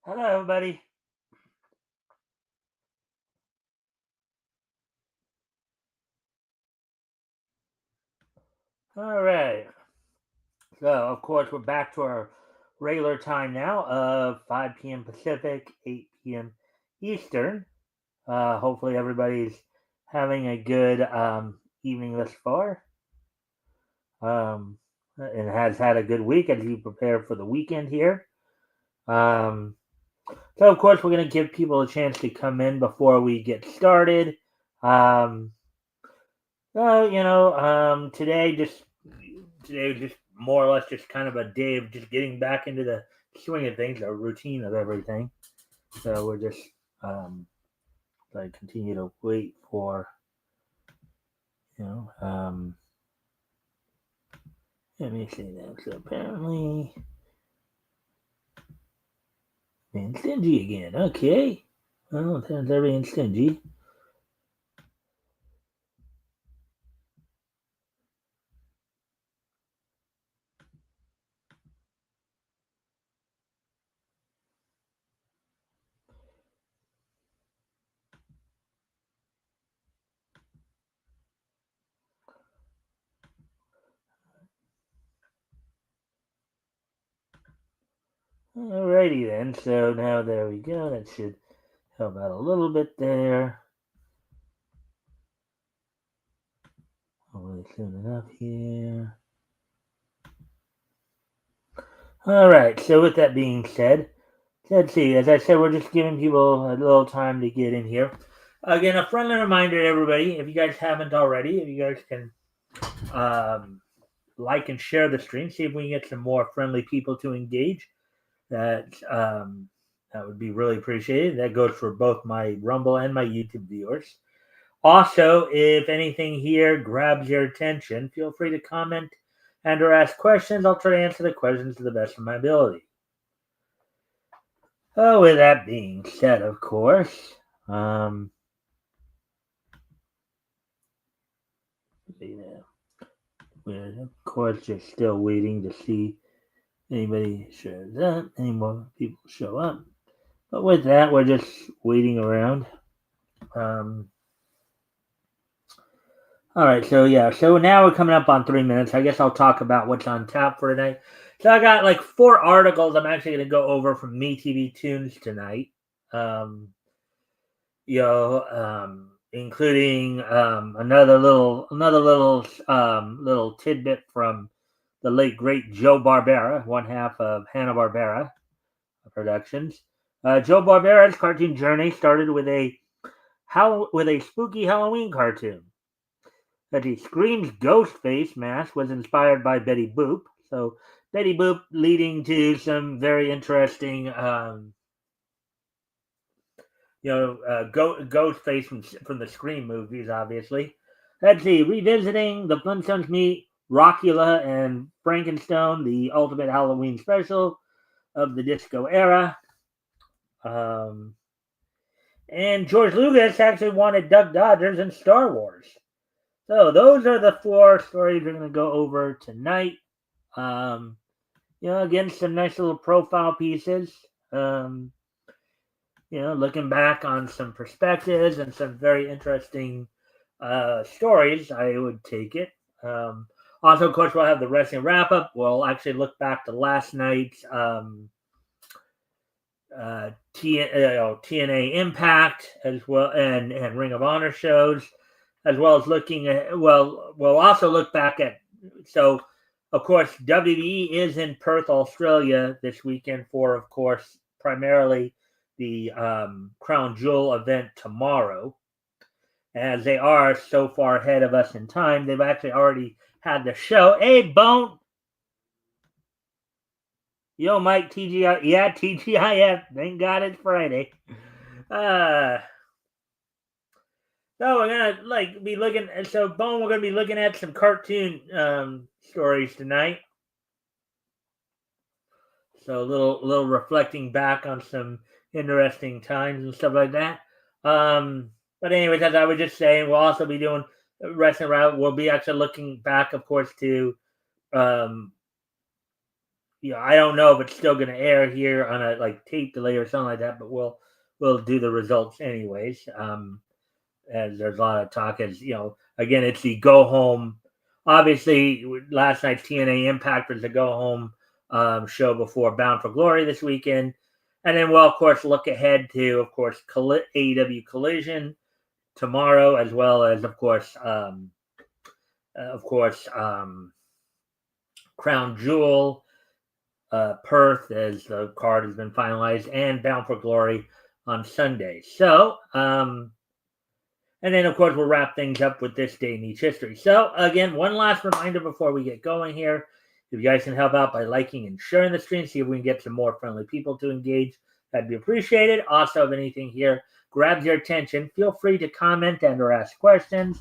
Hello, everybody. All right. So, of course, we're back to our regular time now of 5 p.m. Pacific, 8 p.m. Eastern. Hopefully, everybody's having a good evening thus far and has had a good week as you prepare for the weekend here. Um, so, of course, we're going to give people a chance to come in before we get started. Um, today was just more or less just kind of a day of just getting back into the swing of things, a routine of everything. So we're just um, like continue to wait for you know. Let me see that. So apparently, being stingy again. Okay. Well, it turns out being stingy. Alrighty then. So now there we go. That should help out a little bit there. Hopefully soon enough here. All right. So with that being said, let's see. As I said, we're just giving people a little time to get in here. Again, a friendly reminder to everybody: if you guys haven't already, if you guys can like and share the stream, see if we can get some more friendly people to engage. That would be really appreciated. That goes for both my Rumble and my YouTube viewers. Also, if anything here grabs your attention, feel free to comment and/or ask questions. I'll try to answer the questions to the best of my ability. Oh, with that being said, of course, yeah, we're of course just still waiting to see anybody shows up, any more people show up. But with that, we're just waiting around. Um, all right, so yeah, so now we're coming up on 3 minutes. I guess I'll talk about what's on tap for tonight. So I got like 4 articles I'm actually going to go over from MeTV Tunes tonight. Um, including another little tidbit from the late great Joe Barbera, one half of Hanna Barbera Productions. Joe Barbera's cartoon journey started with a spooky Halloween cartoon. That he Scream's ghost face mask was inspired by Betty Boop. So Betty Boop leading to some very interesting Ghostface from the Scream movies, obviously. Let's see, revisiting the Flintstones meet Rockula and Frankenstone, the ultimate Halloween special of the disco era. Um, and George Lucas actually wanted Duck Dodgers in Star Wars. So those are the 4 stories we're going to go over tonight. Um, again, some nice little profile pieces. Um, looking back on some perspectives and some very interesting stories, I would take it. Also, of course, we'll have the wrestling wrap up. We'll actually look back to last night's TNA Impact as well, and Ring of Honor shows, as well as looking at. Well, we'll also look back at. So, of course, WWE is in Perth, Australia this weekend for, of course, primarily the Crown Jewel event tomorrow. As they are so far ahead of us in time, they've actually already had the show. Hey, Bone! Yo, Mike, TGI. Yeah, TGIF. Thank God it's Friday. Uh, so we're gonna be looking. So, Bone, we're gonna be looking at some cartoon stories tonight. So a little reflecting back on some interesting times and stuff like that. But anyways, as I was just saying, we'll also be doing wrestling route. We'll be actually looking back, of course, to um, I don't know if it's still going to air here on a like tape delay or something like that, but we'll do the results anyways. As there's a lot of talk, as again, it's the go home. Obviously, last night's TNA Impact was the go home show before Bound for Glory this weekend, and then we'll of course look ahead to AEW Collision tomorrow, as well as of course Crown Jewel, Perth, as the card has been finalized, and Bound for Glory on Sunday. So, and then, of course, we'll wrap things up with this day in each history. So, again, one last reminder before we get going here. If you guys can help out by liking and sharing the stream, see if we can get some more friendly people to engage, that'd be appreciated. Also, if anything here grabs your attention, feel free to comment and or ask questions.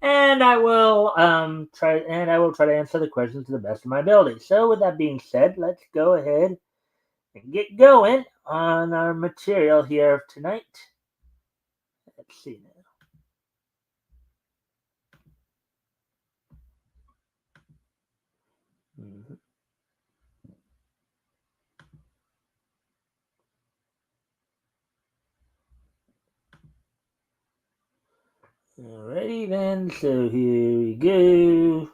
And I will try to answer the questions to the best of my ability. So, with that being said, let's go ahead and get going on our material here tonight. Let's see now. Alrighty then, so here we go.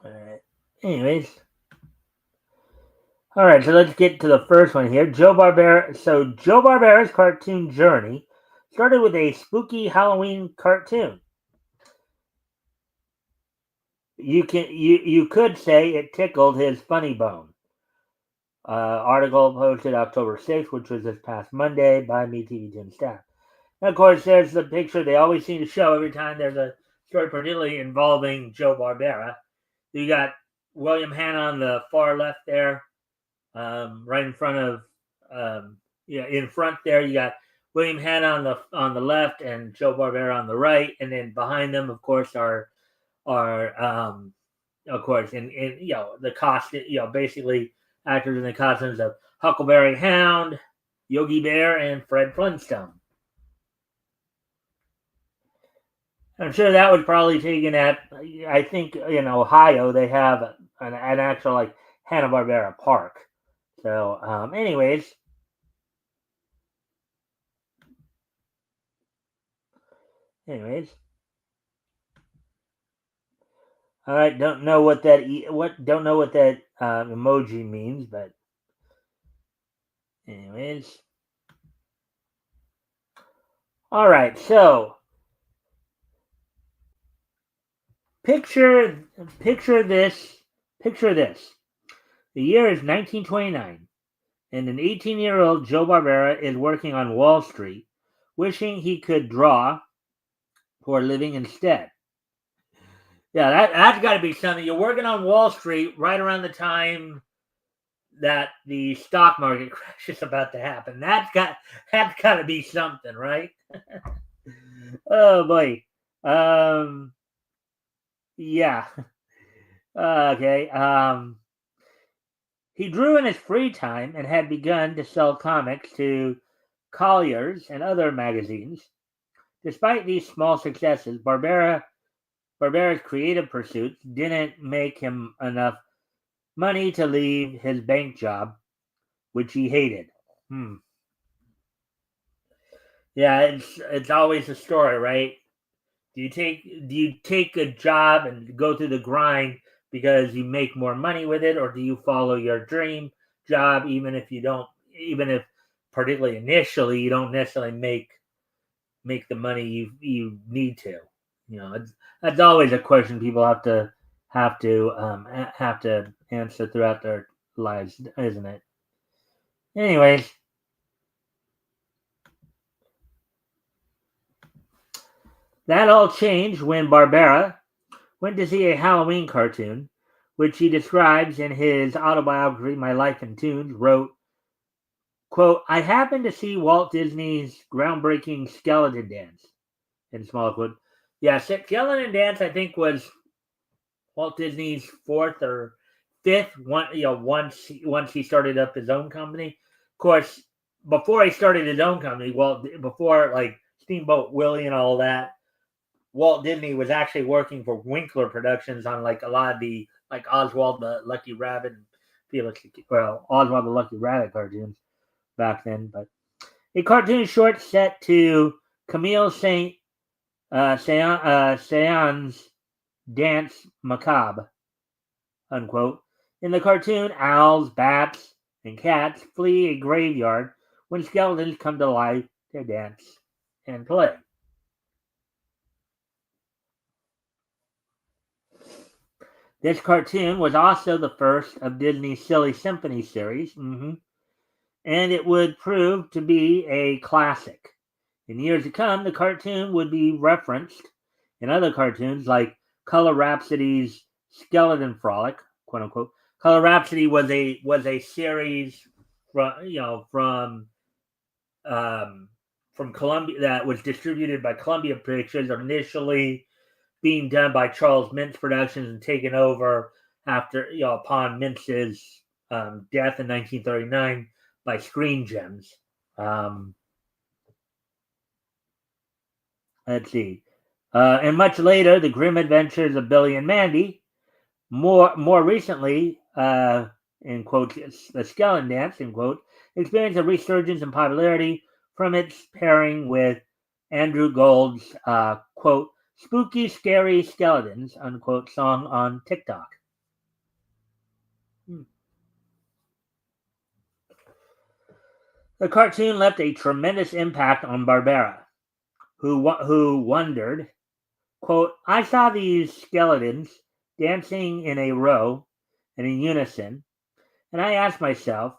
Alright. Anyways. Alright, so let's get to the first one here. Joe Barbera's cartoon journey started with a spooky Halloween cartoon. You could say it tickled his funny bone. Article posted October 6th, which was this past Monday, by MeTV Gym staff. And of course, there's the picture they always seem to show every time there's a story, particularly involving Joe Barbera. You got William Hanna on the far left there, right in front of, in front there. You got William Hanna on the left and Joe Barbera on the right, and then behind them, of course, are of course, in the costume, basically actors in the costumes of Huckleberry Hound, Yogi Bear, and Fred Flintstone. I'm sure that was probably taken at, I think in Ohio they have an actual like Hanna-Barbera park. So, anyways. All right, don't know what that emoji means, but anyways. All right, so picture this. The year is 1929, and an 18-year-old Joe Barbera is working on Wall Street, wishing he could draw for a living instead. Yeah, that's got to be something. You're working on Wall Street right around the time that the stock market crash is about to happen. That's got to be something, right? Oh boy. Yeah. Okay. He drew in his free time and had begun to sell comics to Collier's and other magazines. Despite these small successes, Barbera's creative pursuits didn't make him enough money to leave his bank job, which he hated. Yeah, it's always a story, right? Do you take a job and go through the grind because you make more money with it, or do you follow your dream job even if particularly initially you don't necessarily make the money you need to? That's always a question people have to answer throughout their lives, isn't it? Anyways, that all changed when Barbera went to see a Halloween cartoon, which he describes in his autobiography, My Life in Toons, wrote, quote, I happened to see Walt Disney's groundbreaking Skeleton Dance, in small quote. Yeah, Skeleton Dance, I think, was Walt Disney's fourth or fifth one, once he started up his own company. Of course, before he started his own company, before like Steamboat Willie and all that, Walt Disney was actually working for Winkler Productions on like a lot of the like Oswald the Lucky Rabbit and Felix Oswald the Lucky Rabbit cartoons back then. But a cartoon short set to Camille Saint-Saëns' Dance Macabre, unquote. In the cartoon, owls, bats, and cats flee a graveyard when skeletons come to life to dance and play. This cartoon was also the first of Disney's Silly Symphony series, and it would prove to be a classic. In years to come, the cartoon would be referenced in other cartoons like Color Rhapsody's Skeleton Frolic, quote unquote. Color Rhapsody was a series from Columbia that was distributed by Columbia Pictures, initially being done by Charles Mintz Productions and taken over after upon Mintz's death in 1939 by Screen Gems. Let's see. And much later, The Grim Adventures of Billy and Mandy. More recently, in quotes, The Skeleton Dance, in quote, experienced a resurgence in popularity from its pairing with Andrew Gold's, quote, Spooky, Scary Skeletons, unquote, song on TikTok. The cartoon left a tremendous impact on Barbera, who wondered, quote, I saw these skeletons dancing in a row and in unison, and I asked myself,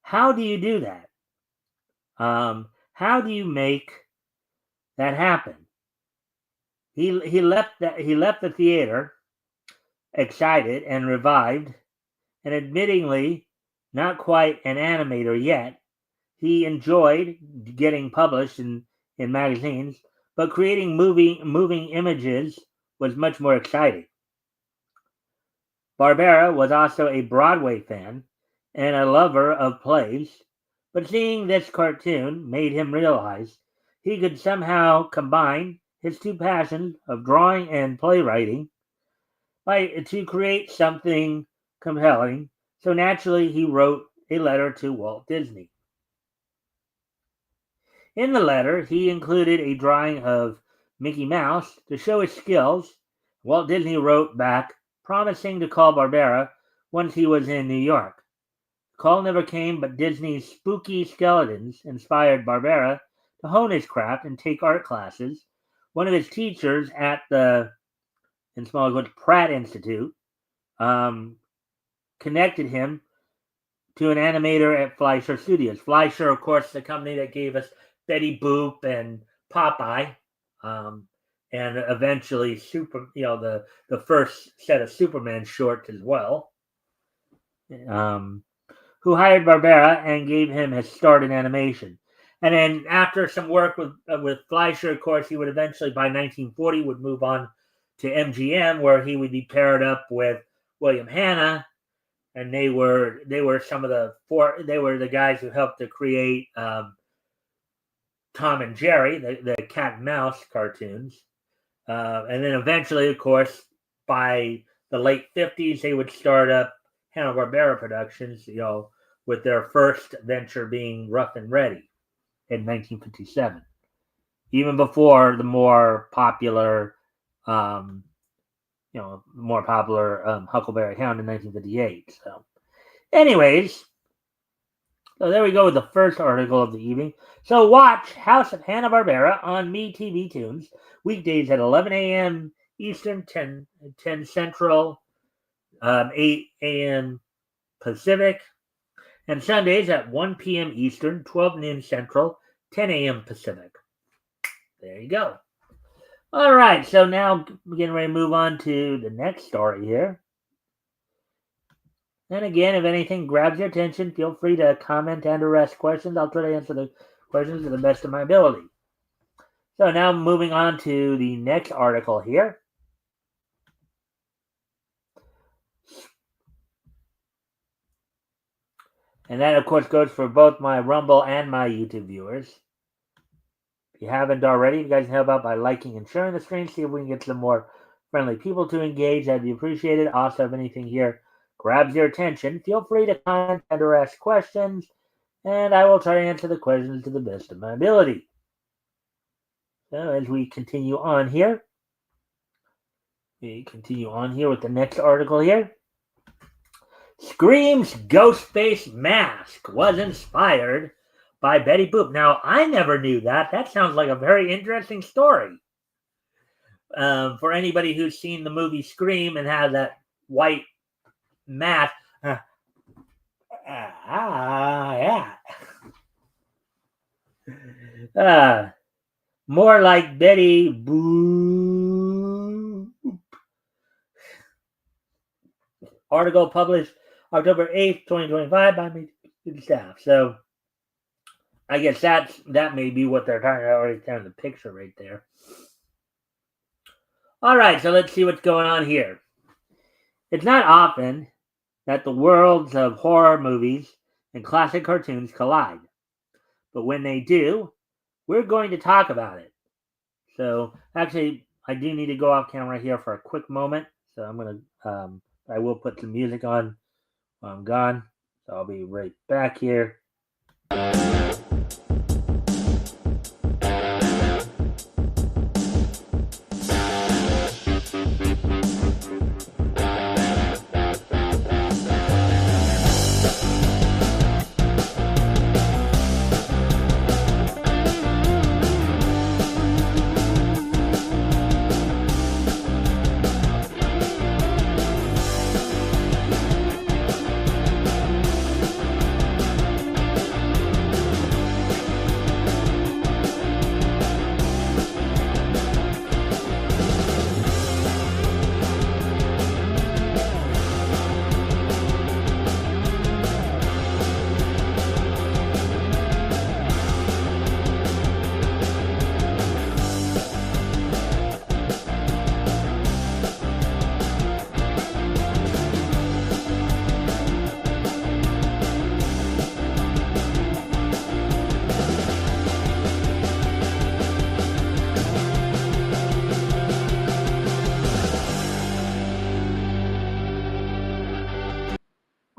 how do you do that? How do you make that happen? He left the theater excited and revived, and admittingly not quite an animator yet. He enjoyed getting published in magazines, but creating moving images was much more exciting. Barbera was also a Broadway fan and a lover of plays, but seeing this cartoon made him realize he could somehow combine his two passions of drawing and playwriting to create something compelling. So naturally, he wrote a letter to Walt Disney. In the letter, he included a drawing of Mickey Mouse to show his skills. Walt Disney wrote back, promising to call Barbera once he was in New York. The call never came, but Disney's spooky skeletons inspired Barbera to hone his craft and take art classes. One of his teachers at the, in small quotes, Pratt Institute connected him to an animator at Fleischer Studios. Fleischer, of course, the company that gave us Betty Boop and Popeye, and eventually the first set of Superman shorts as well. Who hired Barbera and gave him his start in animation. And then after some work with Fleischer, of course, he would eventually, by 1940, would move on to MGM, where he would be paired up with William Hanna, and they were some of the guys who helped to create Tom and Jerry, the cat and mouse cartoons. And then eventually, of course, by the late 50s, they would start up Hanna-Barbera Productions, with their first venture being Rough and Ready in 1957, even before the more popular Huckleberry Hound in 1958. So, anyways, so there we go with the first article of the evening. So watch House of Hanna-Barbera on MeTV Tunes weekdays at 11 a.m. Eastern, 10 Central, 8 a.m. Pacific, and Sundays at 1 p.m. Eastern, 12 noon Central, 10 a.m. Pacific. There you go. All right, so now we're getting ready to move on to the next story here. And again, if anything grabs your attention, feel free to comment and or ask questions. I'll try to answer the questions to the best of my ability. So now moving on to the next article here. And that, of course, goes for both my Rumble and my YouTube viewers. If you haven't already, you guys can help out by liking and sharing the stream. See if we can get some more friendly people to engage. That'd be appreciated. Also, if anything here grabs your attention, feel free to comment or ask questions, and I will try to answer the questions to the best of my ability. So as we continue on here, with the next article here. Scream's ghost face mask was inspired by Betty Boop. Now, I never knew that. That sounds like a very interesting story. For anybody who's seen the movie Scream and has that white mask. Yeah. More like Betty Boop. Article published October 8th, 2025 by me staff. So I guess that may be what they're talking about right there in the picture right there. All right, so let's see what's going on here. It's not often that the worlds of horror movies and classic cartoons collide. But when they do, we're going to talk about it. So actually, I do need to go off camera here for a quick moment. So I'm going to, I will put some music on while I'm gone. So I'll be right back here.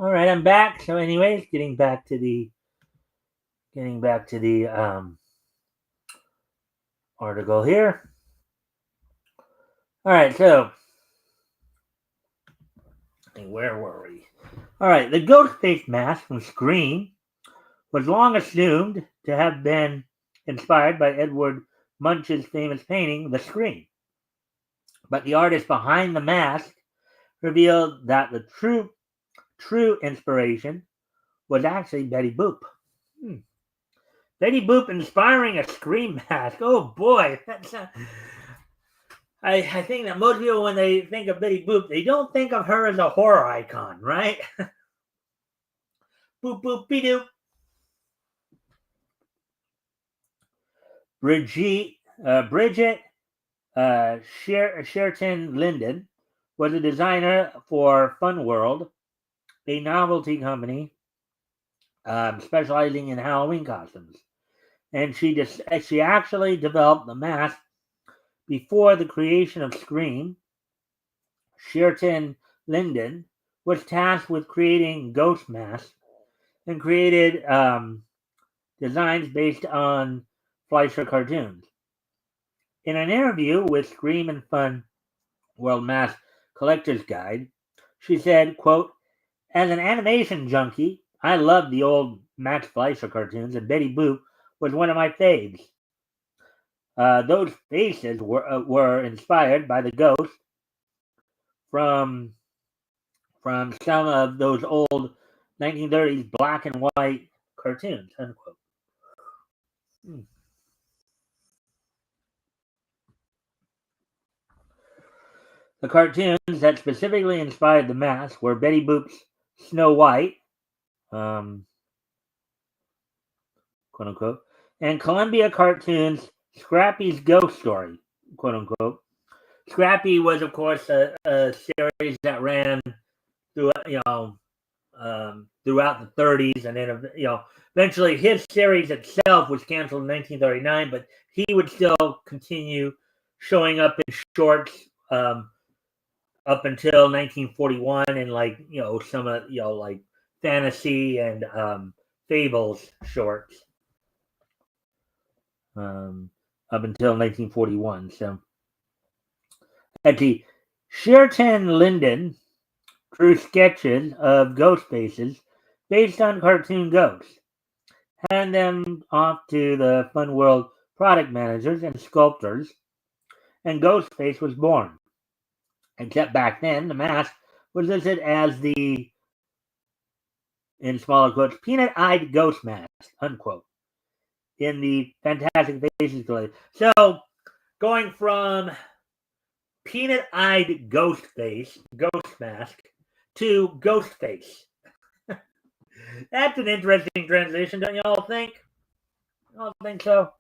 All right, I'm back. So, anyways, getting back to the article here. All right, so where were we? All right, the ghost face mask from Scream was long assumed to have been inspired by Edward Munch's famous painting, The Scream. But the artist behind the mask revealed that the true inspiration was actually Betty Boop. Betty Boop inspiring a Scream mask. Oh boy, I think that most people, when they think of Betty Boop, they don't think of her as a horror icon, right? Boop boop be doop. Bridget Sherton Linden was a designer for Fun World, a novelty company specializing in Halloween costumes. And she actually developed the mask before the creation of Scream. Sherton Linden was tasked with creating ghost masks and created designs based on Fleischer cartoons. In an interview with Scream and Fun World Mask Collector's Guide, she said, quote, "As an animation junkie, I loved the old Max Fleischer cartoons, and Betty Boop was one of my faves. Those faces were inspired by the ghosts from some of those old 1930s black and white cartoons," unquote. The cartoons that specifically inspired the mask were Betty Boop's Snow White, quote unquote, and Columbia Cartoons' Scrappy's Ghost Story, quote unquote. Scrappy was, of course, a series that ran through, throughout the 30s, and then eventually his series itself was canceled in 1939, but he would still continue showing up in shorts up until 1941, and some of like fantasy and fables shorts up until 1941. So at the Sheraton Linden drew sketches of ghost faces based on cartoon ghosts, hand them off to the Fun World product managers and sculptors, and Ghostface was born. Except back then, the mask was listed as the, in smaller quotes, peanut-eyed ghost mask, unquote, in the Fantastic Faces collection. So, going from peanut-eyed ghost mask, to ghost face. That's an interesting transition, don't you all think? I don't think so.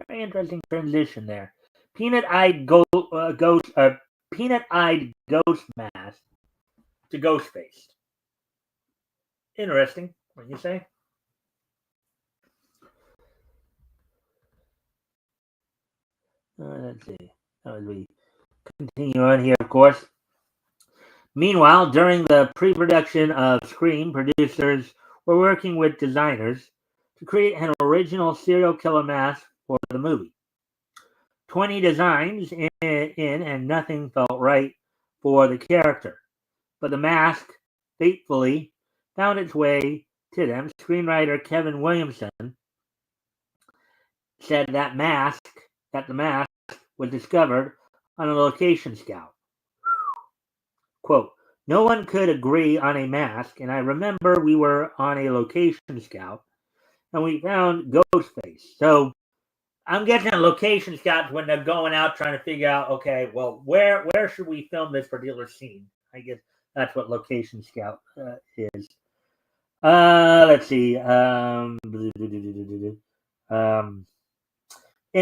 Very interesting transition there. Peanut-eyed peanut-eyed ghost mask to ghost face. Interesting, what you say? Let's see. As we continue on here, of course. Meanwhile, during the pre-production of Scream, producers were working with designers to create an original serial killer mask for the movie. 20 designs in, and nothing felt right for the character. But the mask fatefully found its way to them. Screenwriter Kevin Williamson said that the mask was discovered on a location scout. Quote, no one could agree on a mask, and I remember we were on a location scout, and we found Ghostface. So I'm guessing location scouts, when they're going out trying to figure out, okay, well, where should we film this particular scene? I guess that's what location scout is. Let's see. In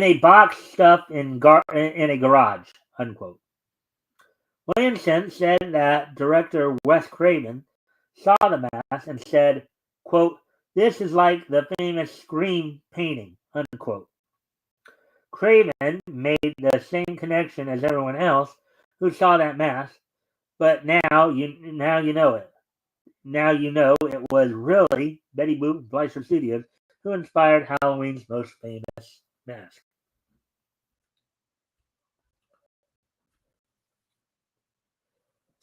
a box stuffed in a garage, unquote. Williamson said that director Wes Craven saw the mask and said, quote, this is like the famous Scream painting, unquote. Craven made the same connection as everyone else who saw that mask, but now you know it. Now you know it was really Betty Boop and Fleischer Studios who inspired Halloween's most famous mask.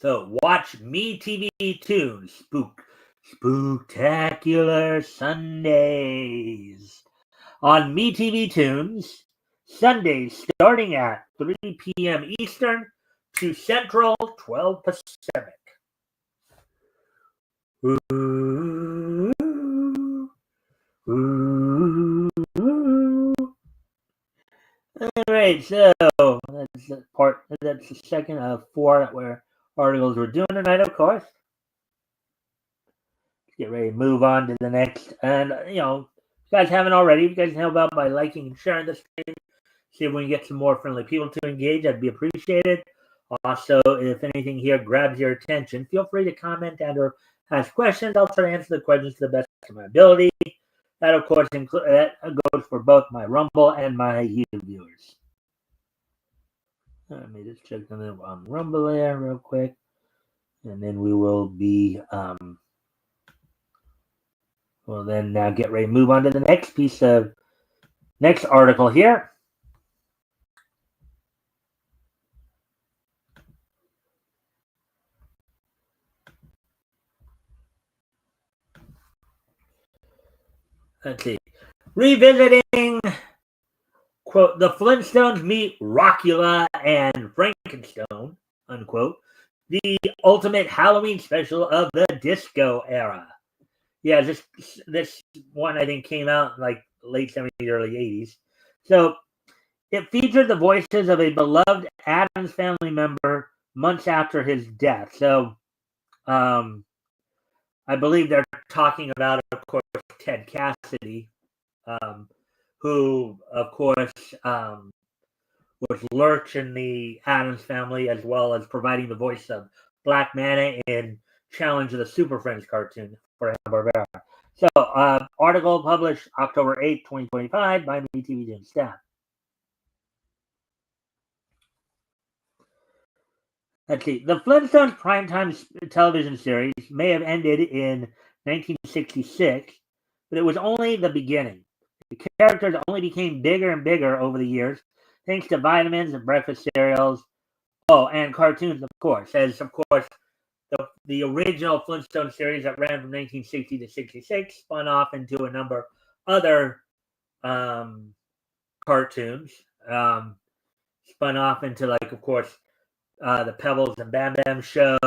So watch Me TV Tunes, Spooktacular Sundays on Me TV Tunes, Sundays starting at 3 p.m. Eastern, 2 Central, 12 Pacific. Ooh, ooh, ooh. All right, so that's the second of 4 articles we're doing tonight, of course. Get ready to move on to the next. And, if you guys haven't already, if you guys help out by liking and sharing this stream, see if we can get some more friendly people to engage. That'd be appreciated. Also, if anything here grabs your attention, feel free to comment and or ask questions. I'll try to answer the questions to the best of my ability. That, of course, goes for both my Rumble and my YouTube viewers. Let me just check on Rumble there real quick. And then we will be, we'll then now get ready to move on to the next article here. Let's see. Revisiting, quote, the Flintstones meet Rockula and Frankenstone, unquote, the ultimate Halloween special of the disco era. Yeah, this one I think came out like late 70s, early 80s. So it featured the voices of a beloved Addams Family member months after his death. So I believe they're talking about, of course, Ted Cassidy, who, of course, was Lurch in the Addams Family, as well as providing the voice of Black Manta in Challenge of the Super Friends cartoon for Hanna-Barbera. So, article published October 8, 2025 by MeTV Doom staff. Let's see. The Flintstones primetime television series may have ended in 1966, but it was only the beginning. The characters only became bigger and bigger over the years, thanks to vitamins and breakfast cereals. Oh, and cartoons, of course. As, of course, the original Flintstone series that ran from 1960 to 66 spun off into a number of other cartoons. Spun off into, like, of course, the Pebbles and Bam Bam show,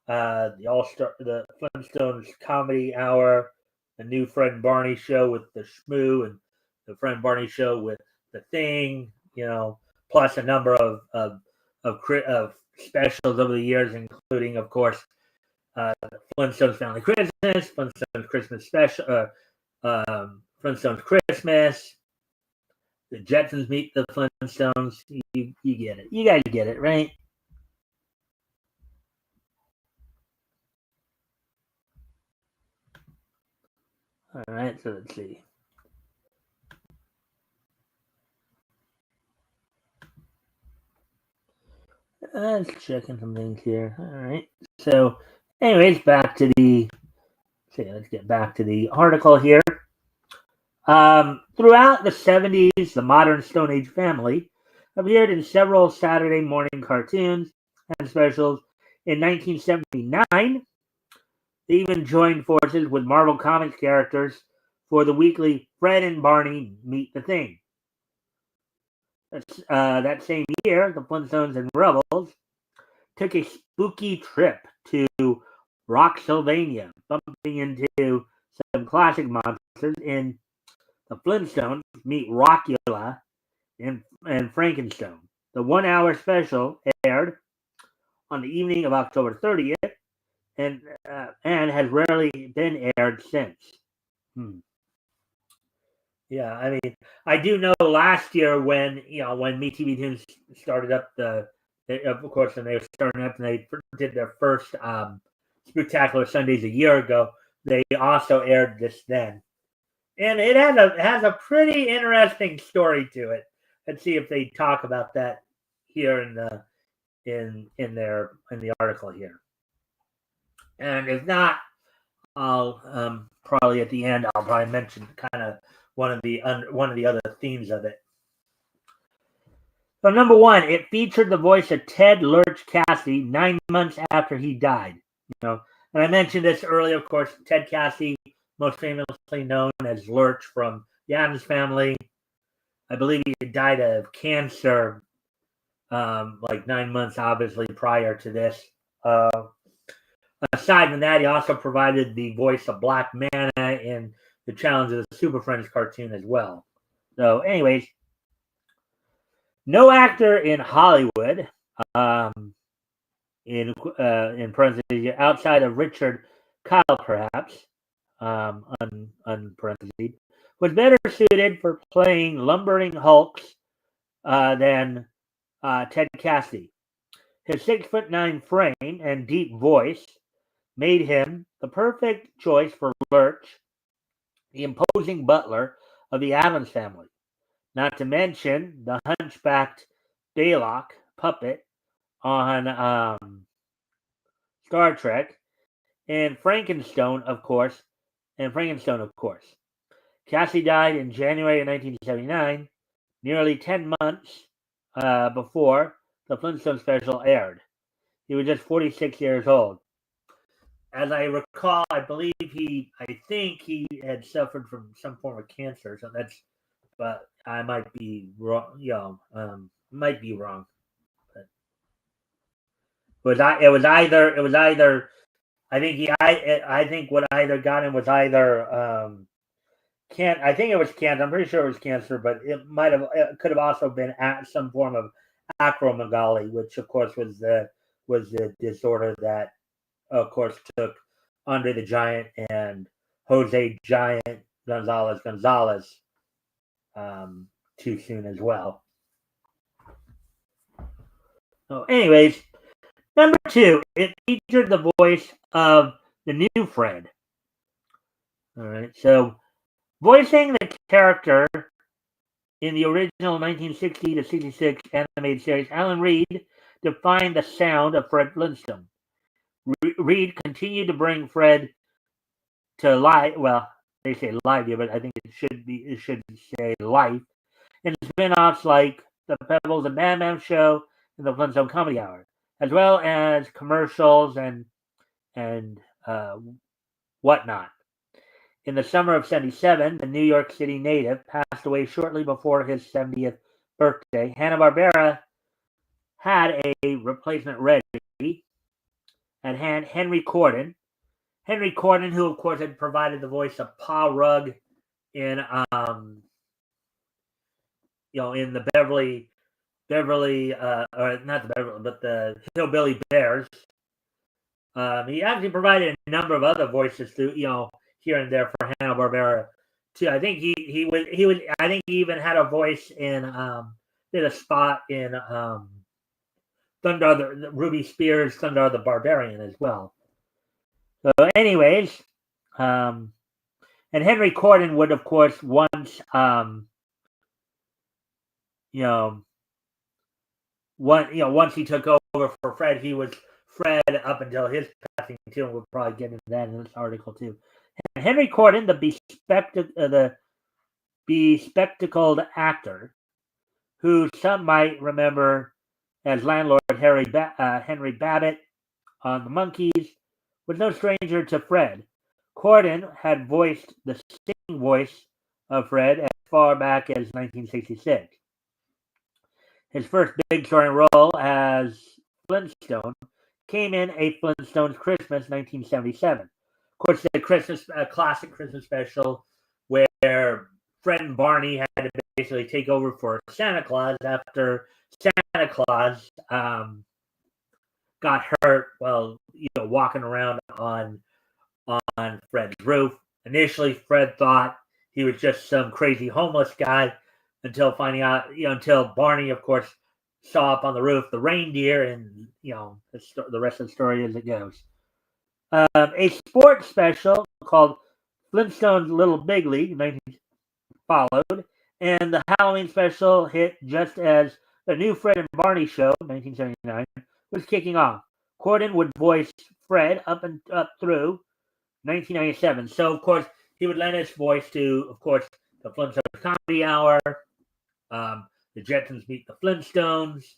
the Flintstones comedy hour, the new Fred and Barney show with the Shmoo, and the Fred and Barney show with the Thing, plus a number of specials over the years, including, of course, Flintstones Family Christmas, Flintstones Christmas Special, Flintstones Christmas, the Jetsons Meet the Flintstones. You get it. You guys get it, right? All right, so let's see. Let's check in some things here. All right. So, anyways, let's get back to the article here. Throughout the 70s, the modern Stone Age family appeared in several Saturday morning cartoons and specials. In 1979, they even joined forces with Marvel Comics characters for the weekly Fred and Barney Meet the Thing. That same year, the Flintstones and Rebels took a spooky trip to Rocksylvania, bumping into some classic monsters in the Flintstones Meet Rockula and Frankenstone. The 1 hour special aired on the evening of October 30th and has rarely been aired since. Yeah, I mean, I do know last year when MeTV Tunes started up of course, when they were starting up and they did their first Spectacular Sundays a year ago, they also aired this then, and it has a pretty interesting story to it. Let's see if they talk about that here in the article here, and if not, I'll probably at the end I'll probably mention kind of one of the other themes of it. So number one, it featured the voice of Ted Lurch Cassidy 9 months after he died. And I mentioned this earlier, of course. Ted Cassidy, most famously known as Lurch from the Addams Family. I believe he died of cancer, like 9 months, obviously, prior to this. Aside from that, he also provided the voice of Black Manta in the Challenge of the Super Friends cartoon as well. So, anyways, no actor in Hollywood, in parentheses, outside of Richard Kyle, perhaps, unparenthesed, was better suited for playing lumbering hulks than Ted Cassidy. His 6'9" frame and deep voice made him the perfect choice for Lurch, the imposing butler of the Addams Family. Not to mention the hunchbacked Baylock puppet on Star Trek, and Frankenstone, of course. Cassie died in January of 1979, nearly 10 months before the Flintstone special aired. He was just 46 years old. As I recall, I think he had suffered from some form of cancer. So but I might be wrong. Might be wrong. But it was either. I think what either got him was either I think it was cancer. I'm pretty sure it was cancer, but it could have also been some form of acromegaly, which of course was the disorder that of course took Andre the Giant and Jose Giant Gonzalez too soon as well. So anyways, number two, it featured the voice of the new Fred. All right, so voicing the character in the original 1960 to 66 animated series, Alan Reed defined the sound of Fred Flintstone. Reed continued to bring Fred to life. Well, they say live here, but I think it should say life. And spin-offs like the Pebbles and Bam Bam Show and the Flintstone Comedy Hour, as well as commercials and whatnot. In the summer of '77, the New York City native passed away shortly before his 70th birthday. Hanna-Barbera had a replacement ready at hand, Henry Corden. Henry Corden, who of course had provided the voice of Pa Rugg in in the Beverly, or not the Beverly, but the Hillbilly Bears. He actually provided a number of other voices through, here and there for Hanna-Barbera too. I think I think he even had a voice in did a spot in Thunder Ruby Spears' Thunder the Barbarian as well. So anyways, and Henry Corden would of course once once he took over for Fred, he was Fred up until his passing too, and we'll probably get into that in this article too. And Henry Corden, the bespectacled actor, who some might remember as landlord Henry Babbitt on the Monkees, was no stranger to Fred. Corden had voiced the singing voice of Fred as far back as 1966. His first big starring role as Flintstone came in A Flintstone's Christmas, 1977. Of course, the classic Christmas special where Fred and Barney had to basically take over for Santa Claus after Santa Claus got hurt while walking around on Fred's roof. Initially, Fred thought he was just some crazy homeless guy until finding out, until Barney, of course, saw up on the roof the reindeer, and the rest of the story as it goes. A sports special called Flintstone's Little Big League followed, and the Halloween special hit just as the new Fred and Barney show, 1979, was kicking off. Corden would voice Fred up through 1997. So, of course, he would lend his voice to, of course, the Flintstones Comedy Hour, the Jetsons Meet the Flintstones,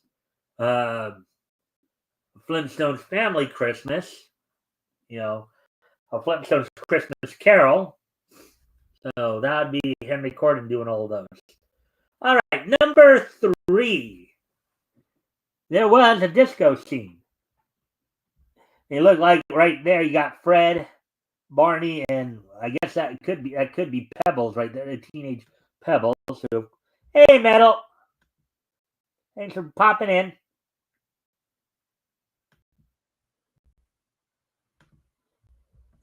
Flintstones Family Christmas, a Flintstones Christmas Carol. So that would be Henry Corden doing all of those. All right, number 3. There was a disco scene. It looked like right there you got Fred, Barney, and I guess that could be Pebbles right there, the teenage Pebbles. So, hey, Metal. Thanks for popping in.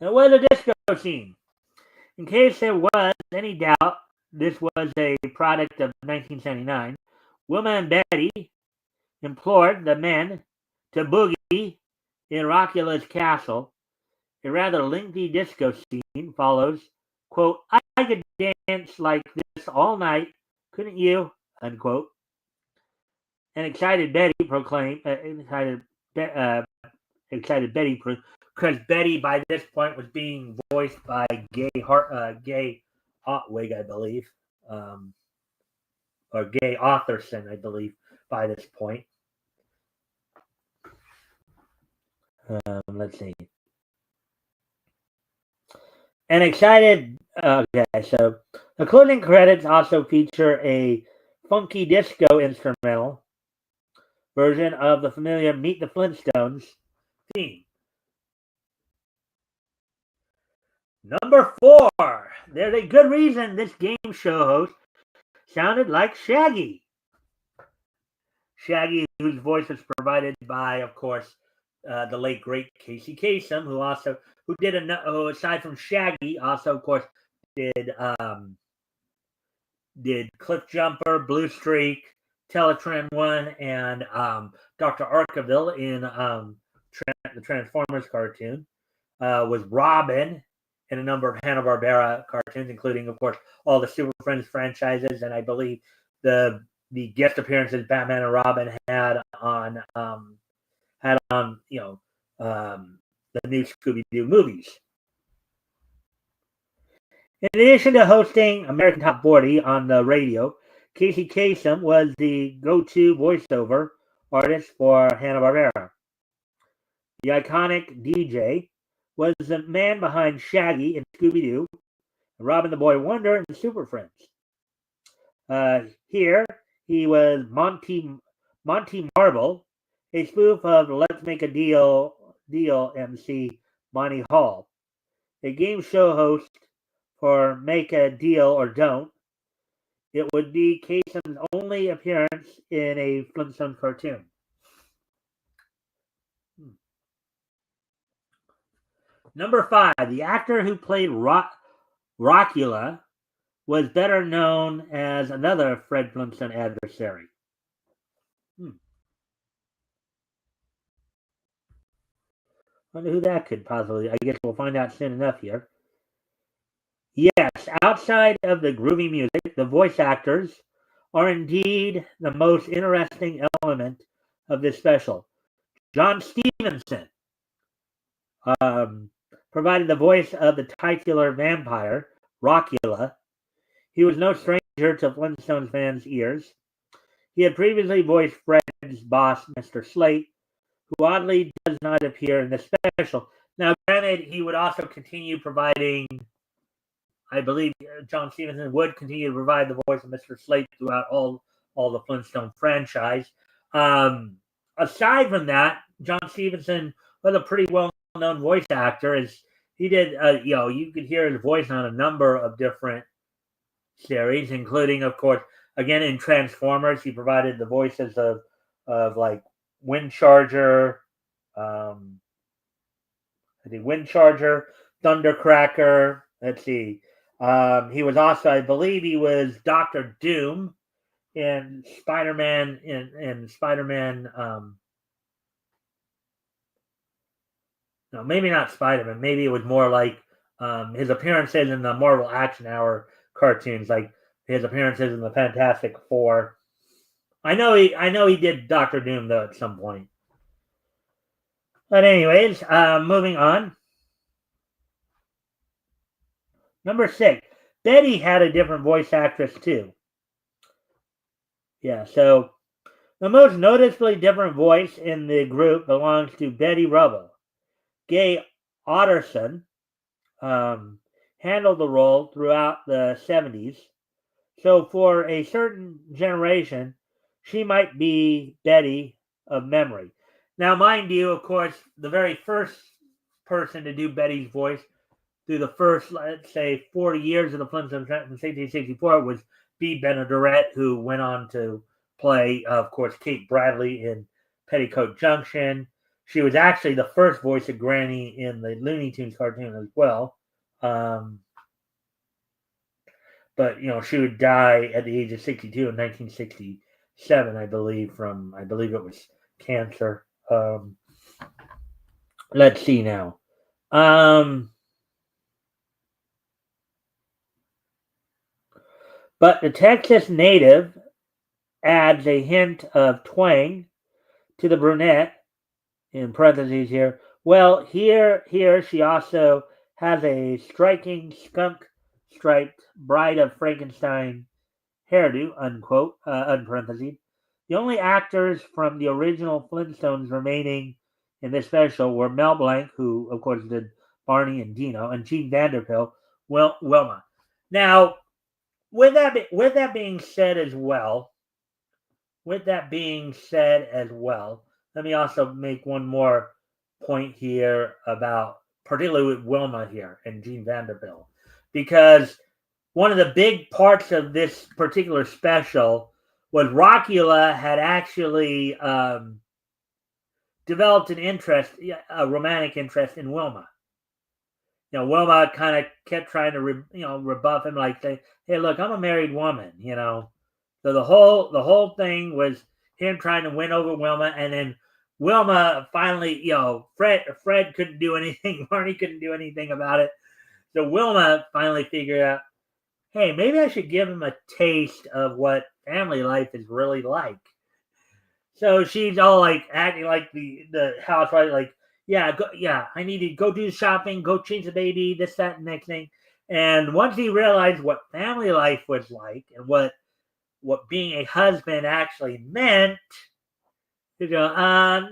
It was a disco scene. In case there was any doubt, this was a product of 1979. Wilma and Betty implored the men to boogie in Rockula's castle. A rather lengthy disco scene follows. Quote, "I could dance like this all night, couldn't you?" Unquote. And excited Betty proclaimed, excited Betty, because Betty by this point was being voiced by Gay Otwig, I believe, or Gay Arthurson, I believe, by this point. Let's see. And excited. Okay, so the closing credits also feature a funky disco instrumental version of the familiar Meet the Flintstones theme. Number 4. There's a good reason this game show host sounded like Shaggy. Shaggy, whose voice was provided by, of course, the late great Casey Kasem, who did aside from Shaggy, also of course did Cliff Jumper, Blue Streak, Teletran 1, and Dr. Arkaville in the Transformers cartoon. was Robin in a number of Hanna-Barbera cartoons, including, of course, all the Super Friends franchises, and I believe the guest appearances Batman and Robin had on the new Scooby-Doo movies. In addition to hosting American Top 40 on the radio, Casey Kasem was the go-to voiceover artist for Hanna-Barbera. The iconic DJ was the man behind Shaggy in Scooby-Doo, Robin the Boy Wonder, and Super Friends. Here, he was Monty Marble, a spoof of Let's Make a Deal MC Monty Hall, a game show host for Make a Deal or Don't. It would be Kasem's only appearance in a Flintstones cartoon. Number 5, the actor who played Rockula was better known as another Fred Flintstone adversary. Wonder who that could possibly. I guess we'll find out soon enough here. Yes, outside of the groovy music, the voice actors are indeed the most interesting element of this special. John Stevenson provided the voice of the titular vampire, Rockula. He was no stranger to Flintstones fans' ears. He had previously voiced Fred's boss, Mr. Slate, who oddly does not appear in the special. Now, granted, he would also continue providing, I believe John Stevenson would continue to provide the voice of Mr. Slate throughout all the Flintstone franchise. Aside from that, John Stevenson was a pretty well-known voice actor. As he did, you could hear his voice on a number of different series, including, of course, again in Transformers, he provided the voices of like Windcharger, Thundercracker. Let's see. He was also, I believe, he was Dr. Doom in Spider-Man. In Spider-Man. No, maybe not Spider-Man. Maybe it was more like his appearances in the Marvel Action Hour cartoons, like his appearances in the Fantastic Four. I know he did Dr. Doom though at some point. But anyways, moving on. Number 6, Betty had a different voice actress too. Yeah, so the most noticeably different voice in the group belongs to Betty Rubble. Gay Otterson handled the role throughout the 70s. So for a certain generation, she might be Betty of memory. Now, mind you, of course, the very first person to do Betty's voice through the first, let's say, 40 years of the Flintstones from 1964 was Bea Benaderet, who went on to play, of course, Kate Bradley in Petticoat Junction. She was actually the first voice of Granny in the Looney Tunes cartoon as well. But, she would die at the age of 62 in 1967, I believe it was cancer. Let's see now. But the Texas native adds a hint of twang to the brunette, in parentheses here. Well, here she also has a striking skunk-striped Bride of Frankenstein hairdo, unquote, unparentheses. The only actors from the original Flintstones remaining in this special were Mel Blanc, who, of course, did Barney and Dino, and Gene Vanderbilt, Wilma. Now, with that being said as well, let me also make one more point here about, particularly with Wilma here and Gene Vanderbilt, because one of the big parts of this particular special was Rockula had actually developed a romantic interest in Wilma. Wilma kind of kept trying to rebuff him, like say, "Hey, look, I'm a married woman," So the whole thing was him trying to win over Wilma, and then Wilma finally, Fred couldn't do anything. Barney couldn't do anything about it. So Wilma finally figured out, hey, maybe I should give him a taste of what family life is really like. So she's all like acting like the housewife, like, I need to go do shopping, go change the baby, this, that, and next thing. And once he realized what family life was like and what being a husband actually meant, you go,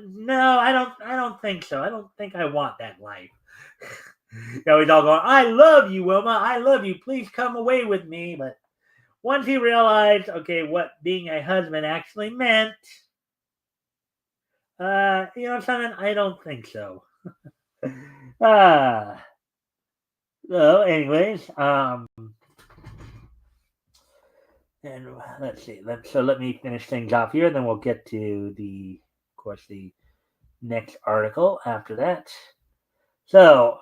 no, I don't think so. I don't think I want that life. He's all going, I love you, Wilma. I love you. Please come away with me. But once he realized, okay, what being a husband actually meant, something, I don't think so. So, anyways, and let's see. Let me finish things off here, then we'll get to the next article after that. So,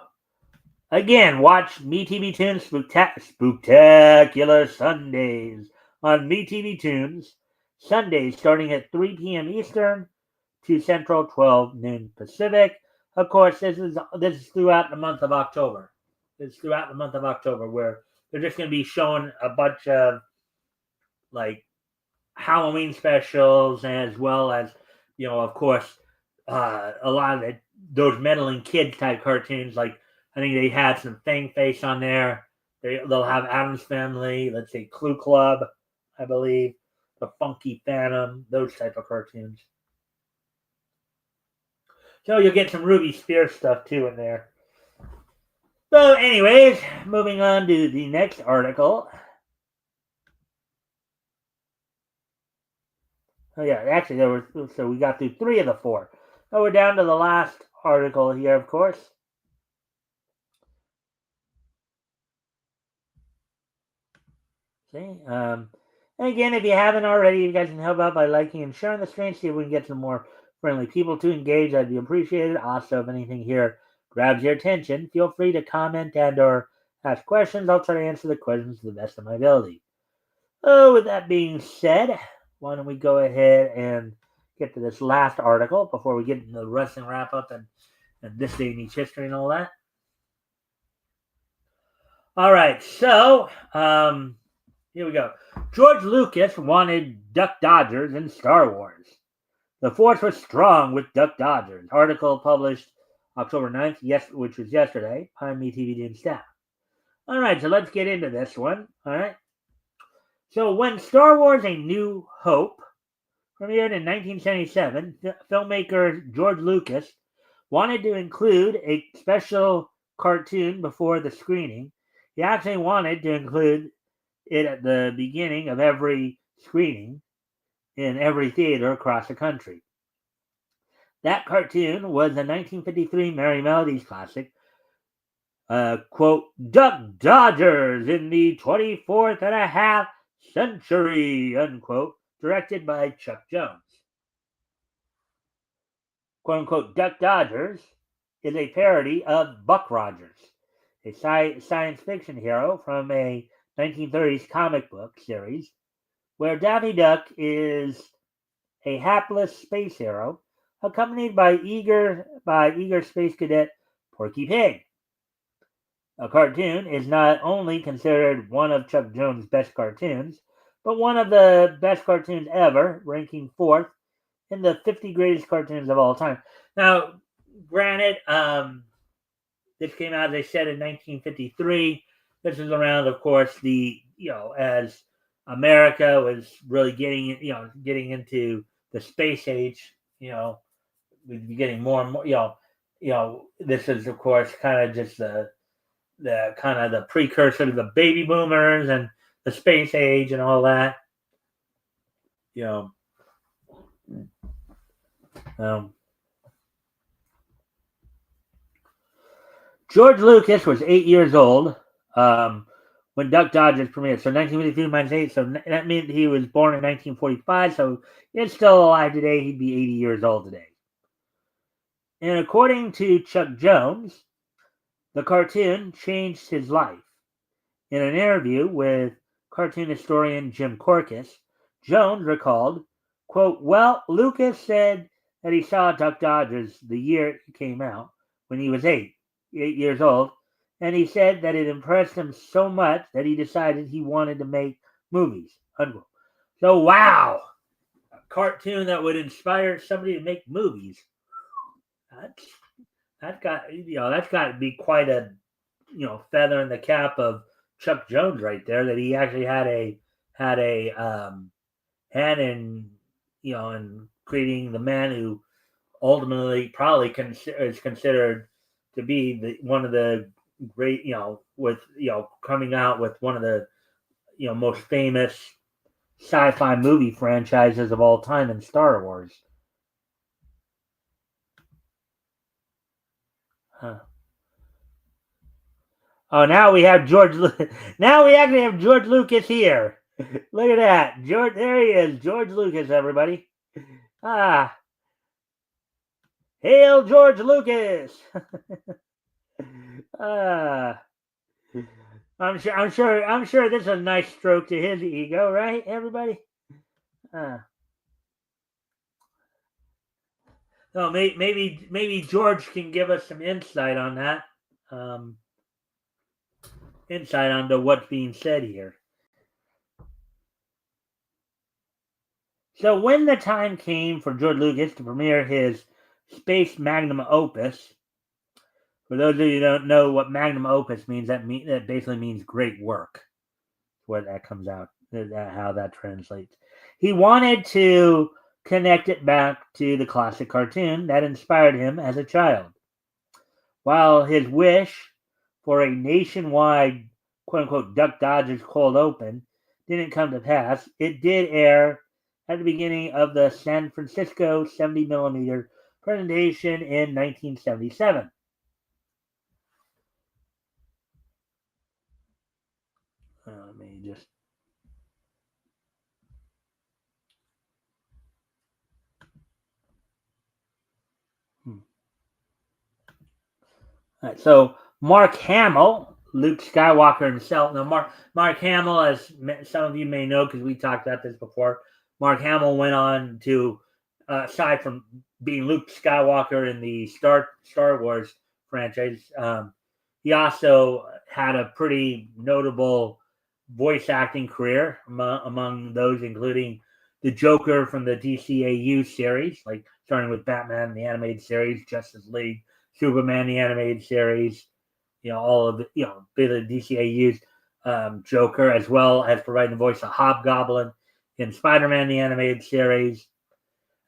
again, watch MeTV Tunes Spooktacular Sundays on MeTV Tunes. Sundays starting at 3 p.m. Eastern, 2 Central, 12 noon Pacific. Of course, this is throughout the month of October. It's throughout the month of October where they're just going to be showing a bunch of like Halloween specials, as well as, of course, a lot of those meddling kids type cartoons. Like I think they had some Fang Face on there. They'll have Addams Family. Let's say Clue Club, I believe, the Funky Phantom, those type of cartoons. So you'll get some Ruby Spears stuff too in there. So, anyways, moving on to the next article. Oh yeah, actually so we got through 3 of the 4. So we're down to the last article here, of course. See, and again, if you haven't already, you guys can help out by liking and sharing the stream. See if we can get some more friendly people to engage. That'd be appreciated. Also, if anything here grabs your attention, feel free to comment and or ask questions. I'll try to answer the questions to the best of my ability. Oh, with that being said, why don't we go ahead and get to this last article before we get into the wrestling wrap up and this day in each history and all that. All right, so here we go. George Lucas wanted Duck Dodgers in Star Wars. The force was strong with Duck Dodgers. Article published October 9th, which was yesterday, by MeTV Doom staff. All right, so let's get into this one. All right. So when Star Wars A New Hope premiered in 1977, filmmaker George Lucas wanted to include a special cartoon before the screening. He actually wanted to include it at the beginning of every screening in every theater across the country. That cartoon was the 1953 Merry Melodies classic, quote, Duck Dodgers in the 24th and a half century, unquote, directed by Chuck Jones. Quote unquote, Duck Dodgers is a parody of Buck Rogers, a science fiction hero from a 1930s comic book series where Daffy Duck is a hapless space hero accompanied by eager space cadet Porky Pig. A cartoon is not only considered one of Chuck Jones' best cartoons, but one of the best cartoons ever, ranking 4th in the 50 greatest cartoons of all time. Now, granted, this came out, as I said, in 1953. This is around, of course, as America was really getting into the space age. We'd be getting more and more. This is, of course, kind of just the kind of the precursor to the baby boomers and the space age and all that. George Lucas was 8 years old when Duck Dodgers premiered. So 1953 minus 8, so that meant he was born in 1945. So he's still alive today. He'd be 80 years old today. And according to Chuck Jones, the cartoon changed his life. In an interview with cartoon historian Jim Korkis, Jones recalled, quote, well, Lucas said that he saw Duck Dodgers the year it came out when he was 8 years old, and he said that it impressed him so much that he decided he wanted to make movies. Unquote. So wow, a cartoon that would inspire somebody to make movies. That's got to be quite a feather in the cap of Chuck Jones right there, that he actually had a hand in in creating the man who ultimately probably is considered to be one of the great, with coming out with one of the most famous sci-fi movie franchises of all time in Star Wars. Huh. Oh, now we have George. Now we actually have George Lucas here. Look at that, George. There he is, George Lucas. Everybody, hail George Lucas! I'm sure this is a nice stroke to his ego, right, everybody? Oh, maybe George can give us some insight on that. Insight onto what's being said here. So when the time came for George Lucas to premiere his space magnum opus, for those of you who don't know what magnum opus means, that basically means great work. What that comes out, how that translates. He wanted to connect it back to the classic cartoon that inspired him as a child. While his wish for a nationwide quote-unquote Duck Dodgers cold open didn't come to pass, it did air at the beginning of the San Francisco 70mm presentation in 1977. Let me just... All right, so Mark Hamill, Luke Skywalker himself. Now, Mark Hamill, as some of you may know, because we talked about this before, Mark Hamill went on to, aside from being Luke Skywalker in the Star Wars franchise, he also had a pretty notable voice acting career, among those including the Joker from the DCAU series, like starting with Batman the animated series, Justice League, Superman the animated series, all of the DCAU's Joker, as well as providing the voice of Hobgoblin in Spider-Man the animated series.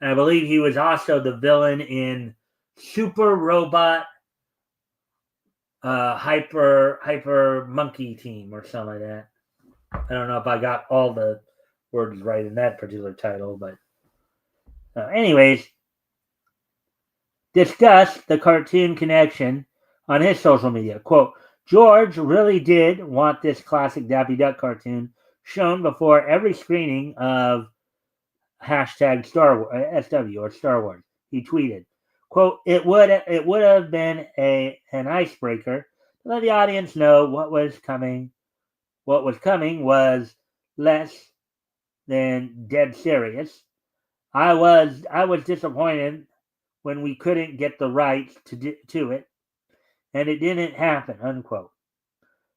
And I believe he was also the villain in Super Robot Hyper Monkey Team or something like that. I don't know if I got all the words right in that particular title, but anyways, discussed the cartoon connection on his social media. Quote, George really did want this classic Daffy Duck cartoon shown before every screening of hashtag SW or Star Wars. He tweeted, quote, it would have been an icebreaker to let the audience know what was coming. What was coming was less than dead serious. I was disappointed when we couldn't get the rights to it, and it didn't happen, unquote.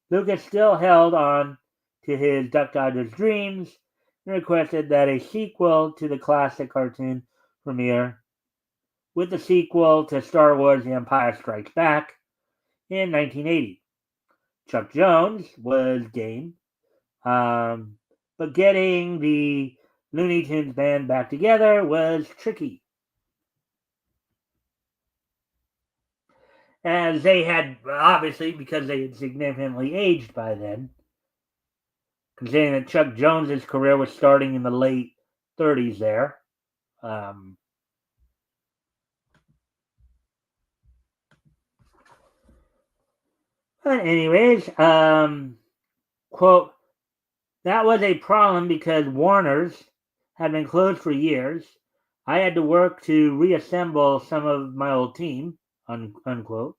Lucas still held on to his Duck Dodgers dreams and requested that a sequel to the classic cartoon premiere with the sequel to Star Wars The Empire Strikes Back in 1980. Chuck Jones was game, but getting the Looney Tunes band back together was tricky, as they had, obviously, because they had significantly aged by then, considering that Chuck Jones's career was starting in the late 30s there. But anyways, quote, that was a problem because Warner's had been closed for years. I had to work to reassemble some of my old team, unquote.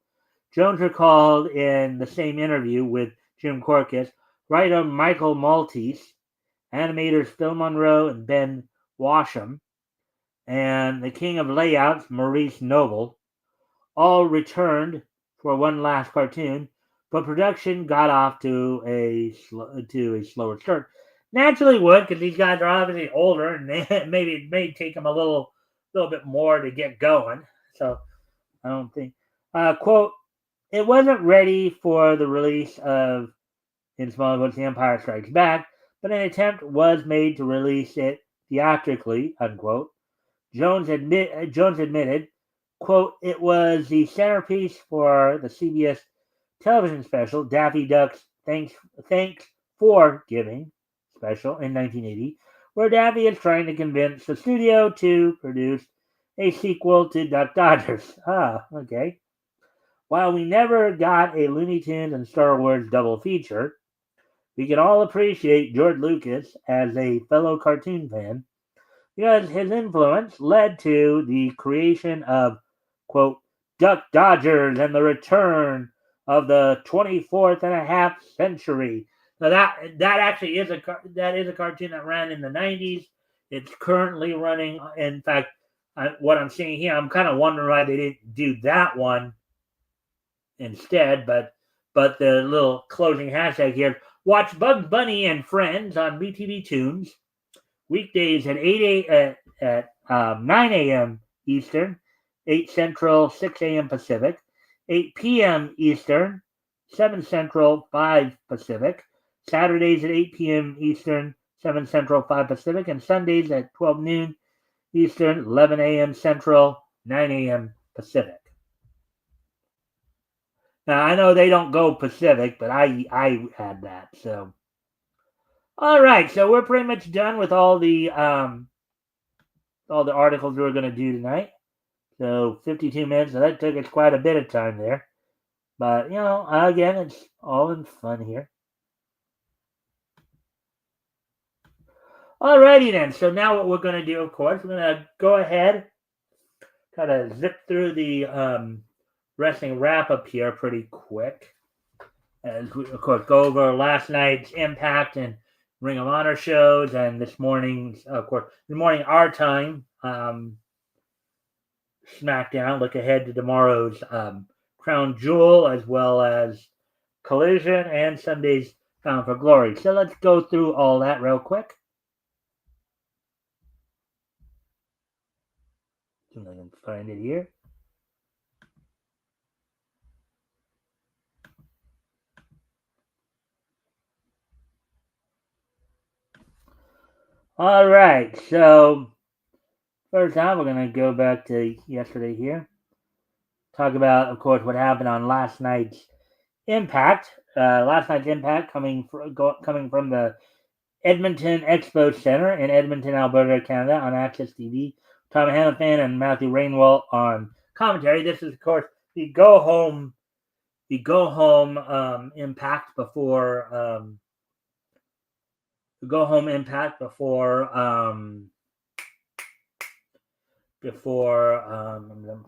Jones recalled in the same interview with Jim Corcus, writer Michael Maltese, animators Phil Monroe and Ben Washam, and the king of layouts, Maurice Noble, all returned for one last cartoon, but production got off to a slower start. Naturally would, because these guys are obviously older, and maybe it may take them a little bit more to get going. So I don't think. Quote, it wasn't ready for the release of In Small Books The Empire Strikes Back, but an attempt was made to release it theatrically, unquote. Jones admitted, quote, it was the centerpiece for the CBS television special, Daffy Duck's Thanks for Giving special in 1980, where Daffy is trying to convince the studio to produce a sequel to Duck Dodgers. Ah, okay. While we never got a Looney Tunes and Star Wars double feature, we can all appreciate George Lucas as a fellow cartoon fan because his influence led to the creation of, quote, Duck Dodgers and the return of the 24th and a half century. Now that actually is a cartoon that ran in the 90s. It's currently running. In fact, what I'm seeing here, I'm kind of wondering why they didn't do that one instead. But the little closing hashtag here: watch Bugs Bunny and Friends on BTV Tunes weekdays at 9 a.m. Eastern, 8 Central, 6 a.m. Pacific, 8 p.m. Eastern, 7 Central, 5 Pacific, Saturdays at 8 p.m. Eastern, 7 Central, 5 Pacific, and Sundays at 12 noon Eastern, 11 a.m. Central, 9 a.m. Pacific. Now, I know they don't go Pacific, but I had that, so. All right, so we're pretty much done with all the articles we're going to do tonight. So 52 minutes, so that took us quite a bit of time there. But, again, it's all in fun here. Alrighty then, so now what we're going to do, of course, we're going to go ahead, kind of zip through the wrestling wrap-up here pretty quick. As we, of course, go over last night's Impact and Ring of Honor shows, and this morning's, of course, this morning our time, SmackDown. Look ahead to tomorrow's Crown Jewel, as well as Collision and Sunday's Bound for Glory. So let's go through all that real quick. See if I can find it here. All right, so first time we're going to go back to yesterday here. Talk about, of course, what happened on last night's Impact. Last night's Impact coming from the Edmonton Expo Center in Edmonton, Alberta, Canada, on Access TV. Tom Hannafin and Matthew Rainwell on commentary. This is, of course, the go home Impact before I'm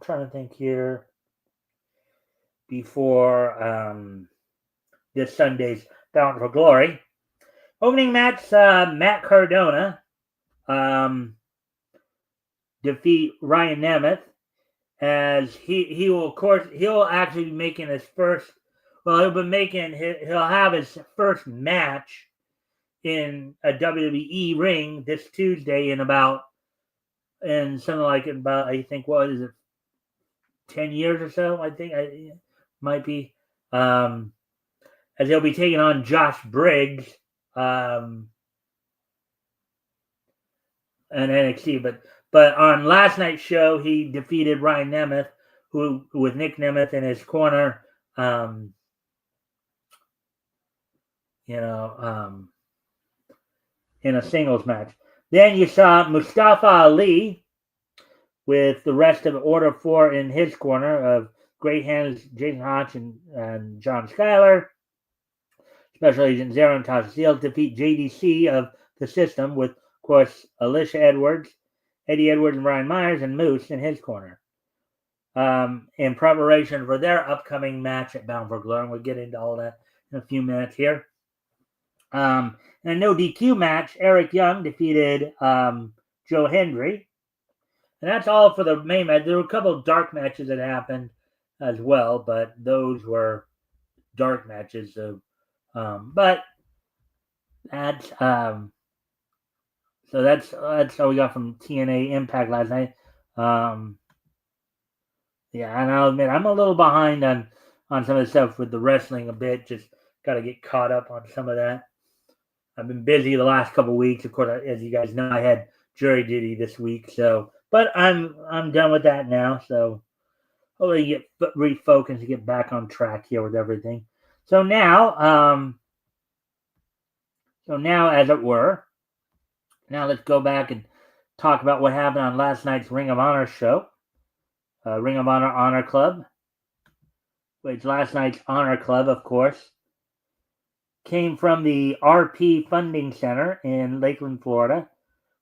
trying to think here. Before this Sunday's Bound for Glory. Opening match, Matt Cardona defeat Ryan Nemeth, as he will, of course, he'll actually be making his first. Well, he'll have his first match in a WWE ring this Tuesday in I think, what is it, 10 years or so? I think it might be. As he'll be taking on Josh Briggs and NXT, but on last night's show he defeated Ryan Nemeth, who with Nick Nemeth in his corner, in a singles match. Then you saw Mustafa Ali with the rest of Order 4 in his corner of Great Hands, Jason Hotch, and John Schuyler. Special Agent Zero and Tasha Steele defeat JDC of the System with, of course, Alicia Edwards, Eddie Edwards, and Brian Myers, and Moose in his corner. In preparation for their upcoming match at Bound for Glory. We'll get into all that in a few minutes here. In a no DQ match, Eric Young defeated Joe Hendry. And that's all for the main match. There were a couple of dark matches that happened as well, but those were dark matches. So, but that's so that's all we got from TNA Impact last night. Yeah, and I'll admit I'm a little behind on some of the stuff with the wrestling a bit. Just got to get caught up on some of that. I've been busy the last couple of weeks. Of course, as you guys know, I had jury duty this week. So, but I'm done with that now. So, hopefully, get refocused and get back on track here with everything. So now, as it were, now let's go back and talk about what happened on last night's Ring of Honor show. Ring of Honor Honor Club, which last night's Honor Club, of course, came from the RP Funding Center in Lakeland, Florida,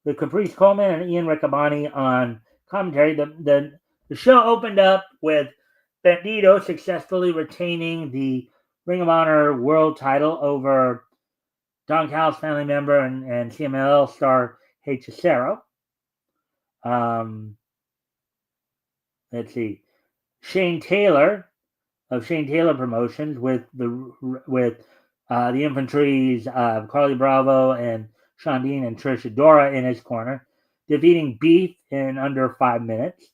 with Caprice Coleman and Ian Riccaboni on commentary. The show opened up with Bandito successfully retaining the Ring of Honor World title over Don Callis family member and CMLL star Hechicero. Let's see, Shane Taylor of Shane Taylor Promotions with the Infantry's Carly Bravo and Sean Dean and Trish Adora in his corner, defeating Beef in under 5 minutes.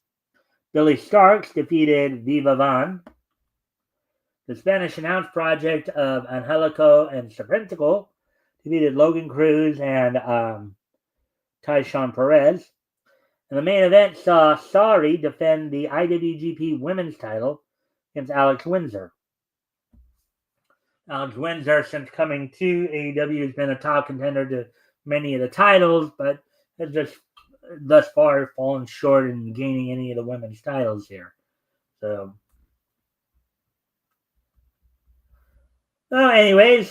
Billy Starks defeated Viva Van. The Spanish Announce Project of Angelico and Serpentico defeated Logan Cruz and Tyshawn Perez. And the main event saw Sari defend the IWGP Women's title against Alex Windsor. Alex Windsor, since coming to AEW, has been a top contender to many of the titles, but has just thus far fallen short in gaining any of the women's titles here. So, well, anyways,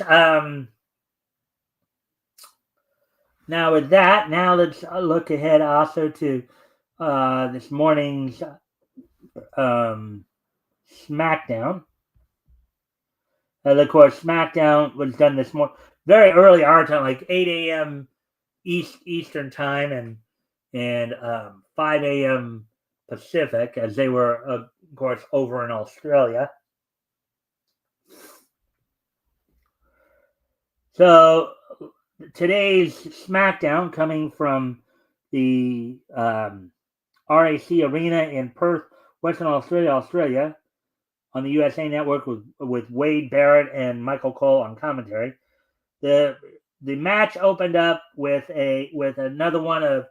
now with that, now let's look ahead also to this morning's SmackDown. Of course, SmackDown was done this morning, very early our time, like 8 a.m. Eastern time and 5 a.m. Pacific, as they were, of course, over in Australia. So today's SmackDown coming from the RAC Arena in Perth, Western Australia, on the USA Network with Wade Barrett and Michael Cole on commentary. The match opened up with another one of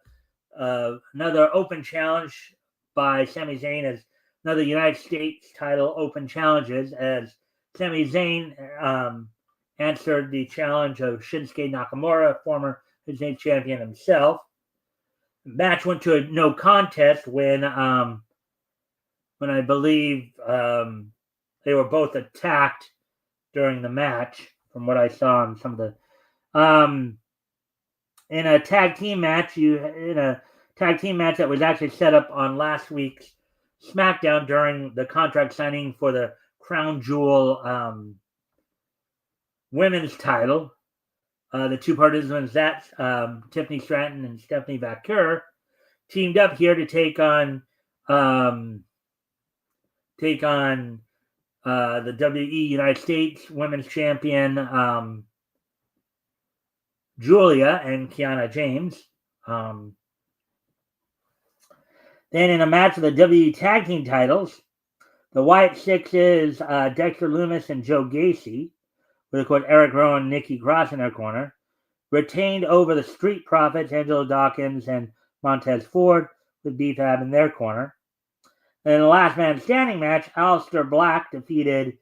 another open challenge by Sami Zayn as another United States title open challenges, as Sami Zayn answered the challenge of Shinsuke Nakamura, former United States champion himself. The match went to a no contest when I believe they were both attacked during the match, from what I saw on some of the in a tag team match that was actually set up on last week's SmackDown during the contract signing for the Crown Jewel women's title. The two participants, that's Tiffany Stratton and Stephanie Vaquer, teamed up here to take on the WWE United States Women's Champion Julia and Kiana James. Then in a match of the WWE Tag Team titles, the Wyatt Sixes, Dexter Lumis and Joe Gacy, with of course Eric Rowan and Nikki Cross in their corner, retained over the Street Profits, Angelo Dawkins and Montez Ford, with B-Fab in their corner. And in the last man standing match, Aleister Black defeated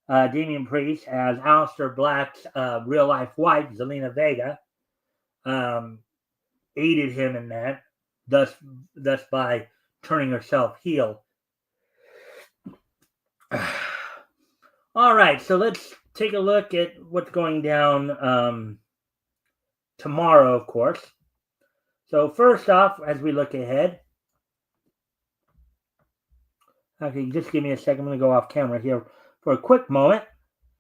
Damian Priest, as Aleister Black's real-life wife, Zelina Vega, aided him in that, thus by turning herself heel. All right, so let's take a look at what's going down tomorrow, of course. So first off, as we look ahead, okay, just give me a second. I'm going to go off camera here for a quick moment,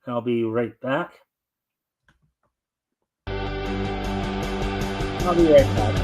and I'll be right back. I'll be right back.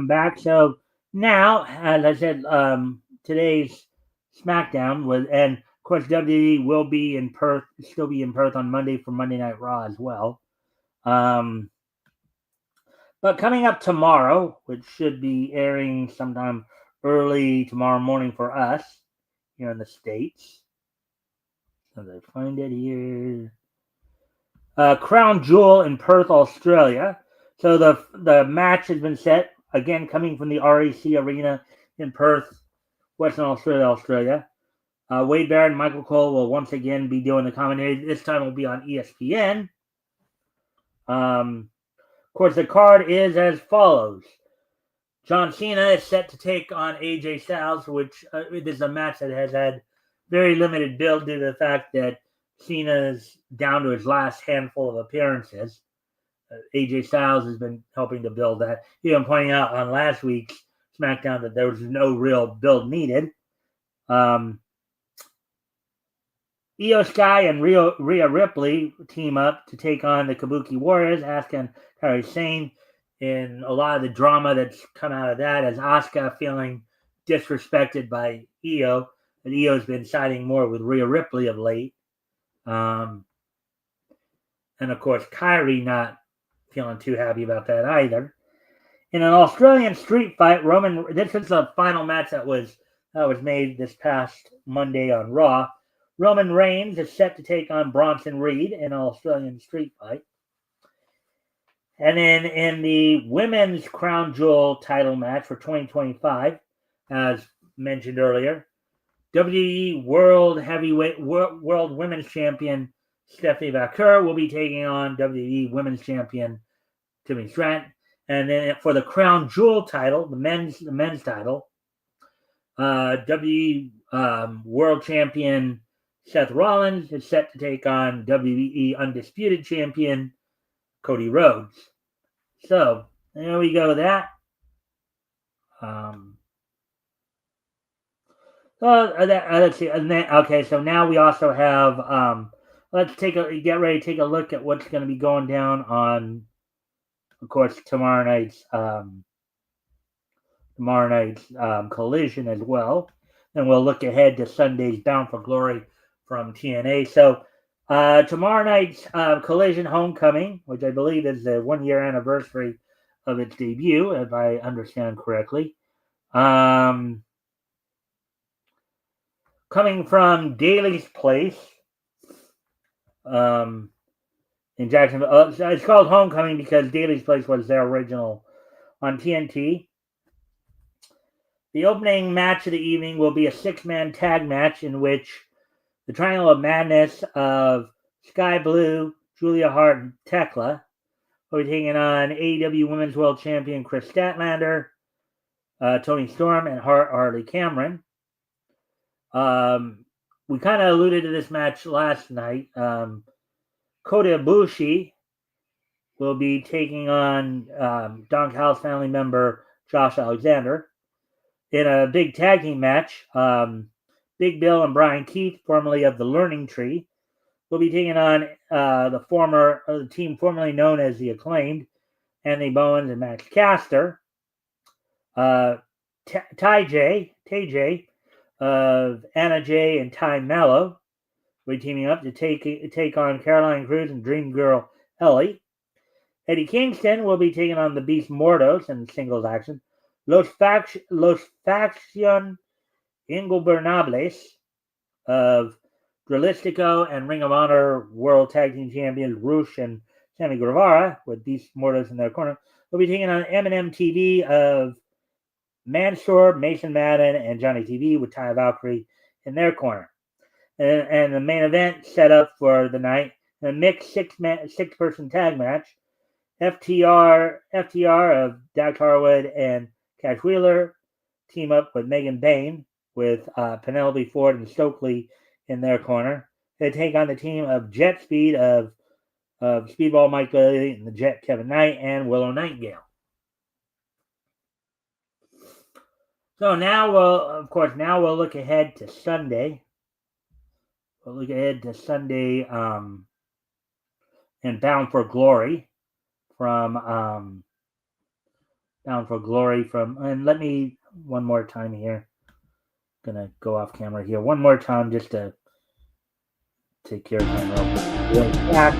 welcome back. So now, as I said, today's SmackDown was, and of course WWE will be in Perth, still be in Perth on Monday for Monday Night Raw as well. But coming up tomorrow, which should be airing sometime early tomorrow morning for us here in the States. So I find it here. Crown Jewel in Perth, Australia. So the match has been set, again coming from the RAC Arena in Perth, Western Australia, Australia. Wade Barrett and Michael Cole will once again be doing the commentary. This time will be on ESPN. Of course, the card is as follows. John Cena is set to take on AJ Styles, which this is a match that has had very limited build due to the fact that Cena's down to his last handful of appearances. AJ Styles has been helping to build that. Even pointing out on last week's SmackDown that there was no real build needed. Io Sky and Rhea Ripley team up to take on the Kabuki Warriors, Asuka and Kairi Sane. In a lot of the drama that's come out of that, as Asuka feeling disrespected by Io, and Io's been siding more with Rhea Ripley of late. And of course, Kairi not feeling too happy about that either. In an Australian street fight, this is the final match that was made this past Monday on Raw. Roman Reigns is set to take on Bronson Reed in an Australian street fight. And then in the women's Crown Jewel title match for 2025, as mentioned earlier, WWE World Women's Champion Stephanie Vaquer will be taking on WWE Women's Champion Timmy Stratton. And then for the Crown Jewel title, the men's title, WWE World Champion Seth Rollins is set to take on WWE Undisputed Champion Cody Rhodes. So there we go. That. Let's see. Okay, so now we also have. Let's get ready to take a look at what's going to be going down on, of course, tomorrow night's Collision as well. And we'll look ahead to Sunday's Bound for Glory from TNA. So tomorrow night's Collision Homecoming, which I believe is the 1-year anniversary of its debut, if I understand correctly. Coming from Daly's Place in Jacksonville. It's called Homecoming because Daly's Place was their original on TNT. The opening match of the evening will be a 6-man tag match in which the Triangle of Madness of Sky Blue, Julia Hart, and Tekla will be taking on AEW Women's World Champion Chris Statlander, Toni Storm, and Harley Cameron. We kind of alluded to this match last night. Kota Ibushi will be taking on Don Callis family member Josh Alexander. In a big tag team match, Big Bill and Brian Keith, formerly of the Learning Tree, will be taking on the team formerly known as the Acclaimed, Anthony Bowens and Max Caster. Tay J of Anna Jay and Ty Mello will be teaming up to take on Caroline Cruz and Dream Girl Ellie. Eddie Kingston will be taking on the Beast Mordos in singles action. Los Facción Ingobernables of Dralistico and Ring of Honor World Tag Team Champions Rush and Sammy Guevara, with Beast Mordos in their corner, will be taking on M&M TV of Mansoor, Mason Madden, and Johnny TV, with Ty Valkyrie in their corner. And the main event set up for the night, a mixed six-person tag match. FTR of Dax Harwood and Cash Wheeler team up with Megan Bain, with Penelope Ford and Stokely in their corner. They take on the team of Jet Speed of Speedball Mike Bailey and the Jet Kevin Knight and Willow Nightingale. So now we'll look ahead to Sunday. We'll look ahead to Sunday and Bound for Glory from Bound for Glory and let me one more time here. Gonna go off camera here one more time just to take care of time real back.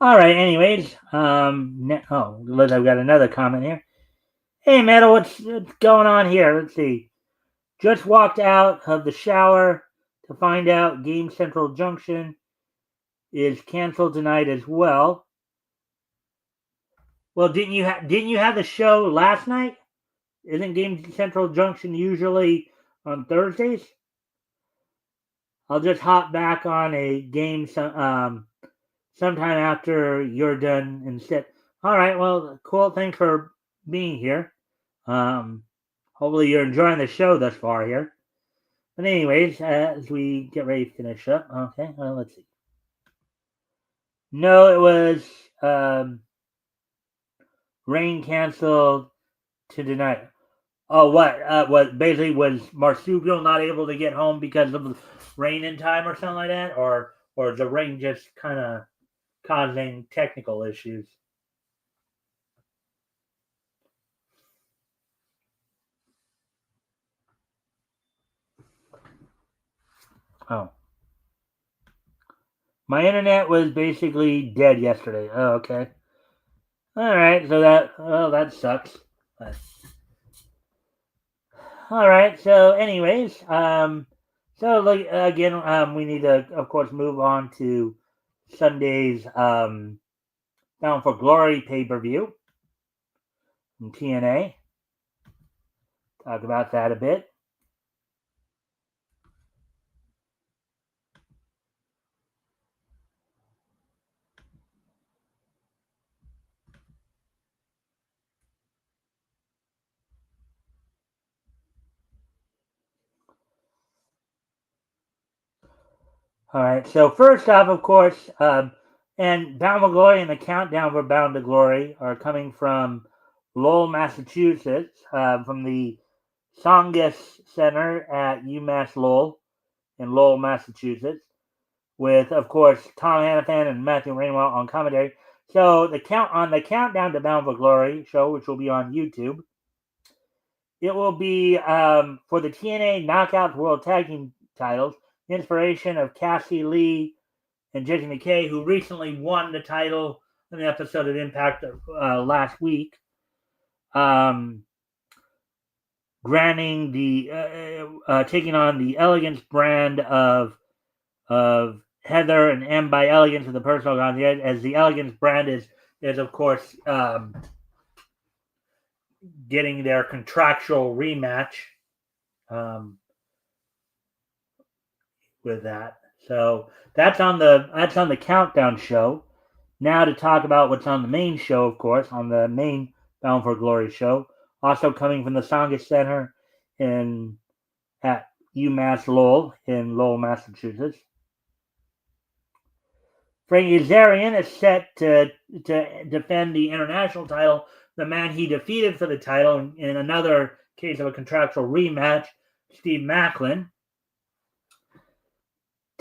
All right. Anyways, I've got another comment here. Hey, Metal, what's going on here? Let's see. Just walked out of the shower to find out Game Central Junction is canceled tonight as well. Well, didn't you have the show last night? Isn't Game Central Junction usually on Thursdays? I'll just hop back on a game sometime after you're done instead. All right, well, cool. Thanks for being here. Hopefully you're enjoying the show thus far here. But anyways, as we get ready to finish up, okay, well, let's see. No, it was rain canceled to tonight. Oh, what basically was Marsupial not able to get home because of the rain in time or something like that, or the rain just kind of causing technical issues? Oh, my internet was basically dead yesterday. Oh, okay. All right, so that sucks. But, all right, so anyways, so like again, we need to of course move on to Sunday's Bound for Glory pay-per-view from TNA. Talk about that a bit. All right. So first off, of course, and Bound for Glory and the countdown for Bound to Glory are coming from Lowell, Massachusetts, from the Songus Center at UMass Lowell in Lowell, Massachusetts, with of course Tom Hannafan and Matthew Rainwell on commentary. So the countdown to Bound for Glory show, which will be on YouTube, it will be for the TNA Knockouts World Tag Team titles. Inspiration of Cassie Lee and Jesse McKay, who recently won the title in the episode of Impact last week, granting the taking on the Elegance brand of Heather and M by Elegance of the Personal Concierge, as the Elegance brand is of course getting their contractual rematch with that. So that's on the countdown show. Now to talk about what's on the main show, of course, on the main Bound for Glory show. Also coming from the Songus Center at UMass Lowell in Lowell, Massachusetts. Frankie Kazarian is set to defend the international title. The man he defeated for the title in another case of a contractual rematch, Steve Macklin.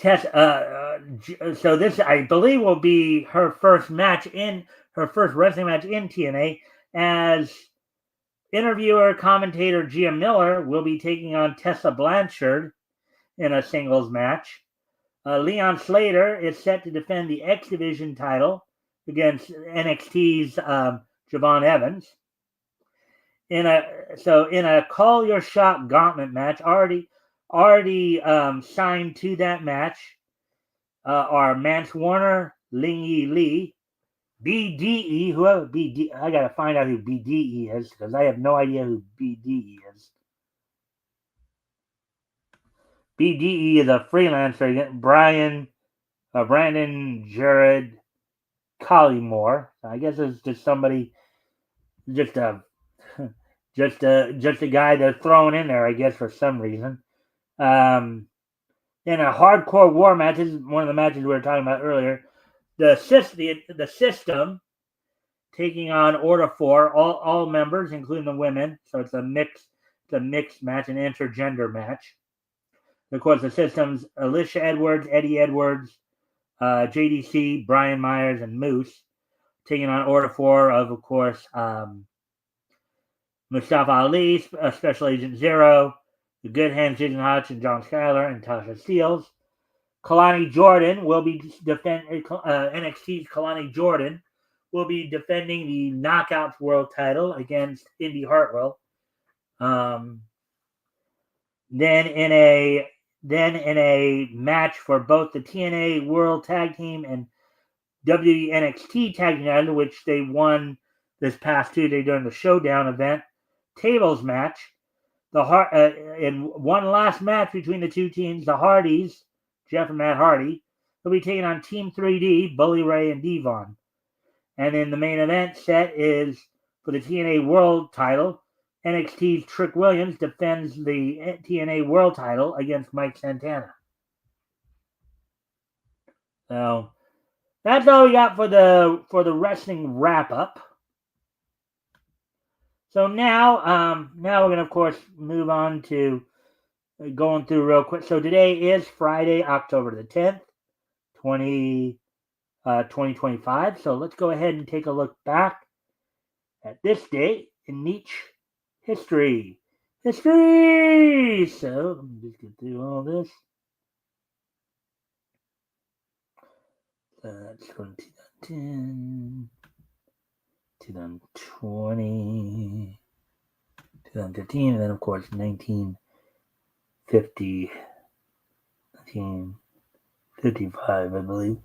So this, I believe, will be her first wrestling match in TNA, as interviewer commentator Gia Miller will be taking on Tessa Blanchard in a singles match. Leon Slater is set to defend the X Division title against NXT's Javon Evans. In a Call Your Shot gauntlet match, already signed to that match are Mance Warner, Ling Yi Lee, BDE, whoever BD, I gotta find out who BDE is because I have no idea who BDE is. BDE is a freelancer. Brandon Jared Collymore. I guess it's just somebody, just a, just a guy they're throwing in there. I guess for some reason. In a hardcore war match, this is one of the matches we were talking about earlier. The system taking on Order 4, all members, including the women. So it's a mixed match, an intergender match. Of course, the system's Alicia Edwards, Eddie Edwards, JDC, Brian Myers, and Moose, taking on Order 4 of course, Mustafa Ali, Special Agent Zero, the Good Hands, Jason Hodge, and John Schuyler, and Tasha Steeles. Kalani Jordan will be NXT's Kalani Jordan will be defending the Knockouts World Title against Indy Hartwell. Then in a match for both the TNA World Tag Team and WWE NXT Tag Team title, which they won this past Tuesday during the Showdown event tables match. In one last match between the two teams, the Hardys, Jeff and Matt Hardy, will be taking on Team 3D, Bully Ray and Devon. And then the main event set is for the TNA World title. NXT's Trick Williams defends the TNA World title against Mike Santana. So that's all we got for the wrestling wrap up. So now we're gonna of course move on to going through real quick. So today is Friday, October the 10th, 2025. So let's go ahead and take a look back at this date in Niche history. History! So let me just get through all this. That's from 2010, 2020, 2015, and then of course 1955, I believe.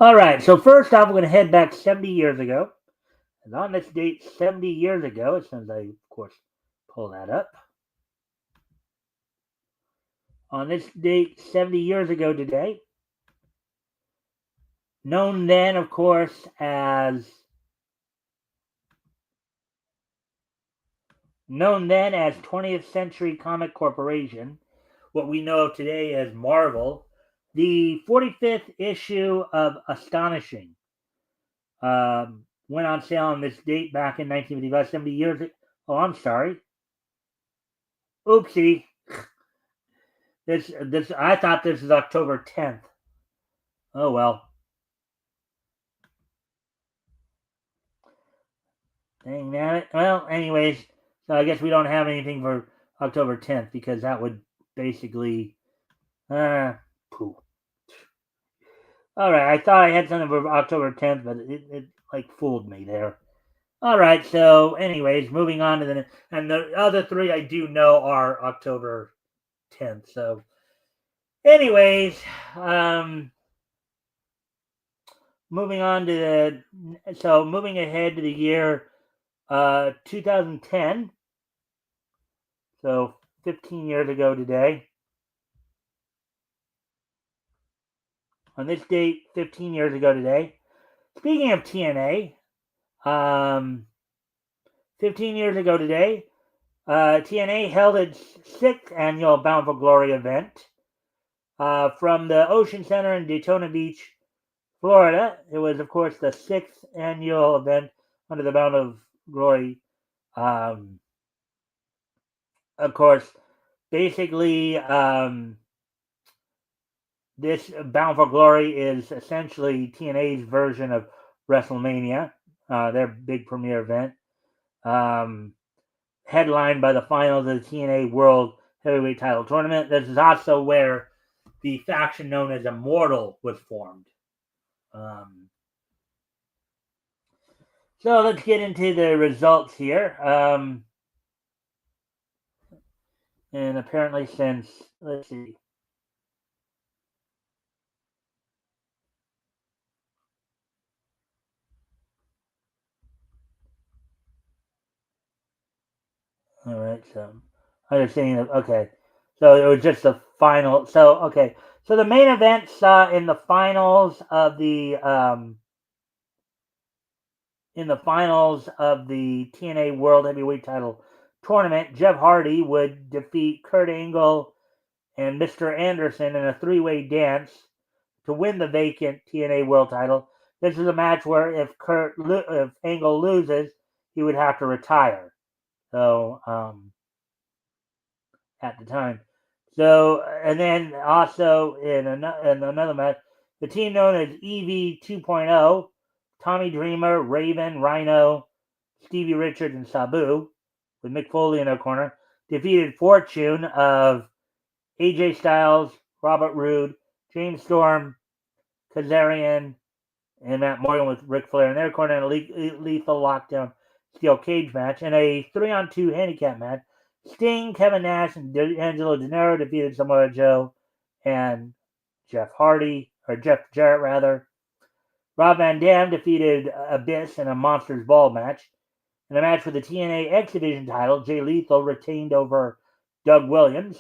All right, so first off, we're going to head back 70 years ago. And on this date, 70 years ago, as soon as I, of course, pull that up. On this date, 70 years ago today, known then, of course, as 20th Century Comic Corporation, what we know of today as Marvel, the 45th issue of Astonishing went on sale on this date back in 1955, 70 years ago. Oh, I'm sorry. Oopsie. This I thought this was October 10th. Oh well. Dang that. Well, anyways, so I guess we don't have anything for October 10th because that would basically poo. All right, I thought I had something for October 10th, but it like fooled me there. All right, so anyways, moving on to the other three I do know are October 10th. So anyways, moving ahead to the year 2010. So 15 years ago today. On this date, 15 years ago today. Speaking of TNA, 15 years ago today, TNA held its 6th annual Bound for Glory event from the Ocean Center in Daytona Beach, Florida. It was, of course, the 6th annual event under the Bound of Glory. Of course, basically, this Bound for Glory is essentially TNA's version of WrestleMania, their big premiere event, headlined by the finals of the TNA World Heavyweight Title Tournament. This is also where the faction known as Immortal was formed. So let's get into the results here. And apparently since, let's see. All right, so I was saying that. Okay, so it was just the final. So okay, so the main event in the finals of the TNA World Heavyweight Title tournament, Jeff Hardy would defeat Kurt Angle and Mr. Anderson in a three-way dance to win the vacant TNA World Title. This is a match where if Angle loses, he would have to retire. So at the time. So, and then also in another match, the team known as EV 2.0, Tommy Dreamer, Raven, Rhino, Stevie Richards, and Sabu, with Mick Foley in their corner, defeated Fortune of AJ Styles, Robert Roode, James Storm, Kazarian, and Matt Morgan with Ric Flair in their corner, and a lethal lockdown steel cage match, and a 3-on-2 handicap match. Sting, Kevin Nash, and D'Angelo Dinero defeated Samoa Joe and Jeff Jarrett rather. Rob Van Dam defeated Abyss in a Monsters Ball match. In a match for the TNA X Division title, Jay Lethal retained over Doug Williams.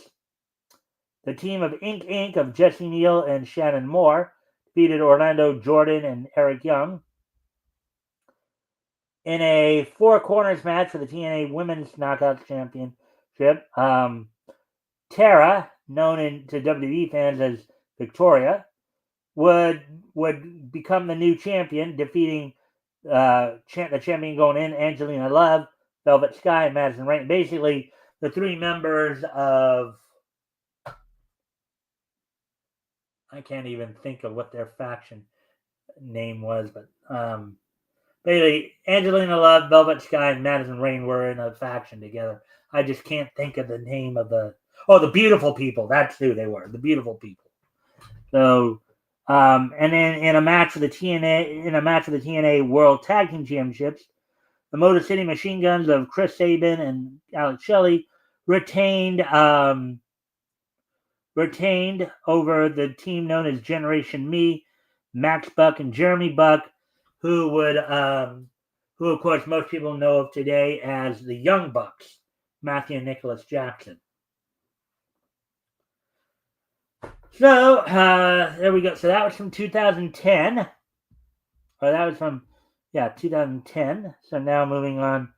The team of Inc. of Jesse Neal and Shannon Moore defeated Orlando Jordan and Eric Young. In a four corners match for the TNA Women's Knockouts Championship, Tara, known to WWE fans as Victoria, would become the new champion, defeating the champion going in, Angelina Love, Velvet Sky, and Madison Rayne. Basically, the three members of, I can't even think of what their faction name was, but basically, Angelina Love, Velvet Sky, and Madison Rayne were in a faction together. I just can't think of the name of the Beautiful People. That's who they were, the Beautiful People. So, and then in a match for the TNA World Tag Team Championships, the Motor City Machine Guns of Chris Sabin and Alex Shelley retained over the team known as Generation Me, Max Buck and Jeremy Buck, who of course most people know of today as the Young Bucks, Matthew and Nicholas Jackson. So there we go. So that was from 2010. Or that was from 2010. So now moving on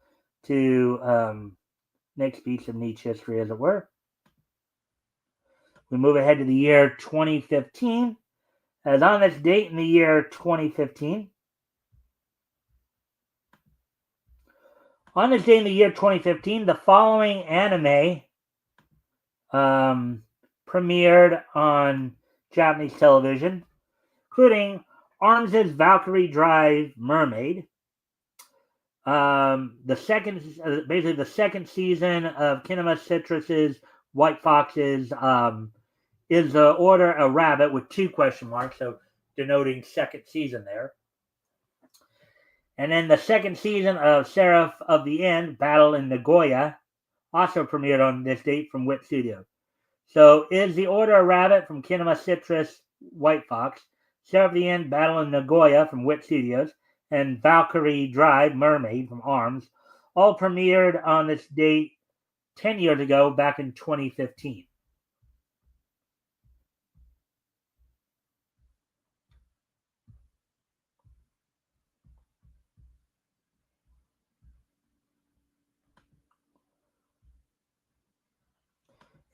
to next piece of niche history, as it were. We move ahead to the year 2015. As on this date in the year 2015, the following anime premiered on Japanese television, including Arms' Valkyrie Drive Mermaid, the second season of Kinema Citrus's White Foxes, is the Order a Rabbit with 2 question marks, so denoting second season there. And then the second season of Seraph of the End, Battle in Nagoya, also premiered on this date from Whip Studio. So is the Order a Rabbit from Kinema Citrus White Fox, Seraph of the End, Battle in Nagoya from Whip Studios, and Valkyrie Drive Mermaid from Arms, all premiered on this date 10 years ago, back in 2015.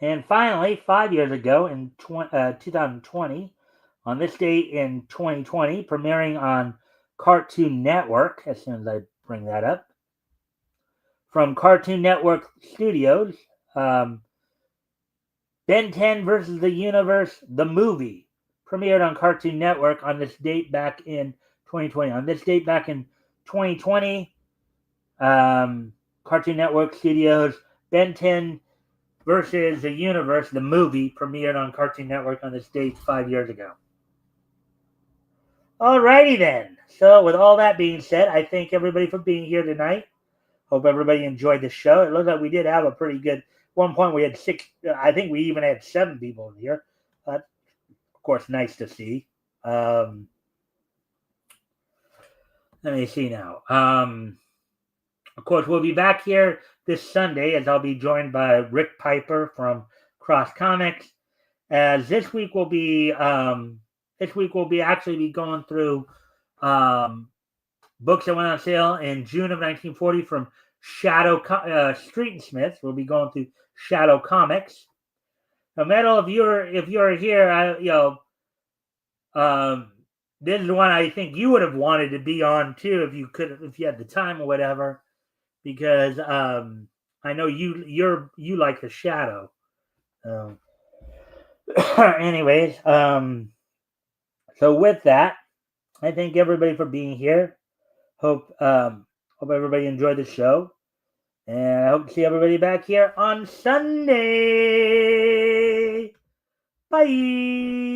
And finally, 5 years ago in 2020, on this date in 2020, premiering on Cartoon Network, as soon as I bring that up, from Cartoon Network Studios, Ben 10 versus the Universe, the movie, premiered on Cartoon Network on this date back in 2020. On this date back in 2020, Cartoon Network Studios, Ben 10 versus the Universe, the movie, premiered on Cartoon Network on this date 5 years ago. Alrighty then. So with all that being said, I thank everybody for being here tonight. Hope everybody enjoyed the show. It looks like we did have a pretty good. One point we had 6. I think we even had 7 people in here. That's of course nice to see. Let me see now. Of course, we'll be back here this Sunday, as I'll be joined by Rick Piper from Cross Comics. As this week will be actually be going through books that went on sale in June of 1940 from Street and Smith. We'll be going through Shadow Comics. Now, Metal, if you're here, this is one I think you would have wanted to be on too if you had the time or whatever, because I know you like the Shadow. Anyways, so with that, I thank everybody for being here. Hope everybody enjoyed the show, and I hope to see everybody back here on Sunday. Bye.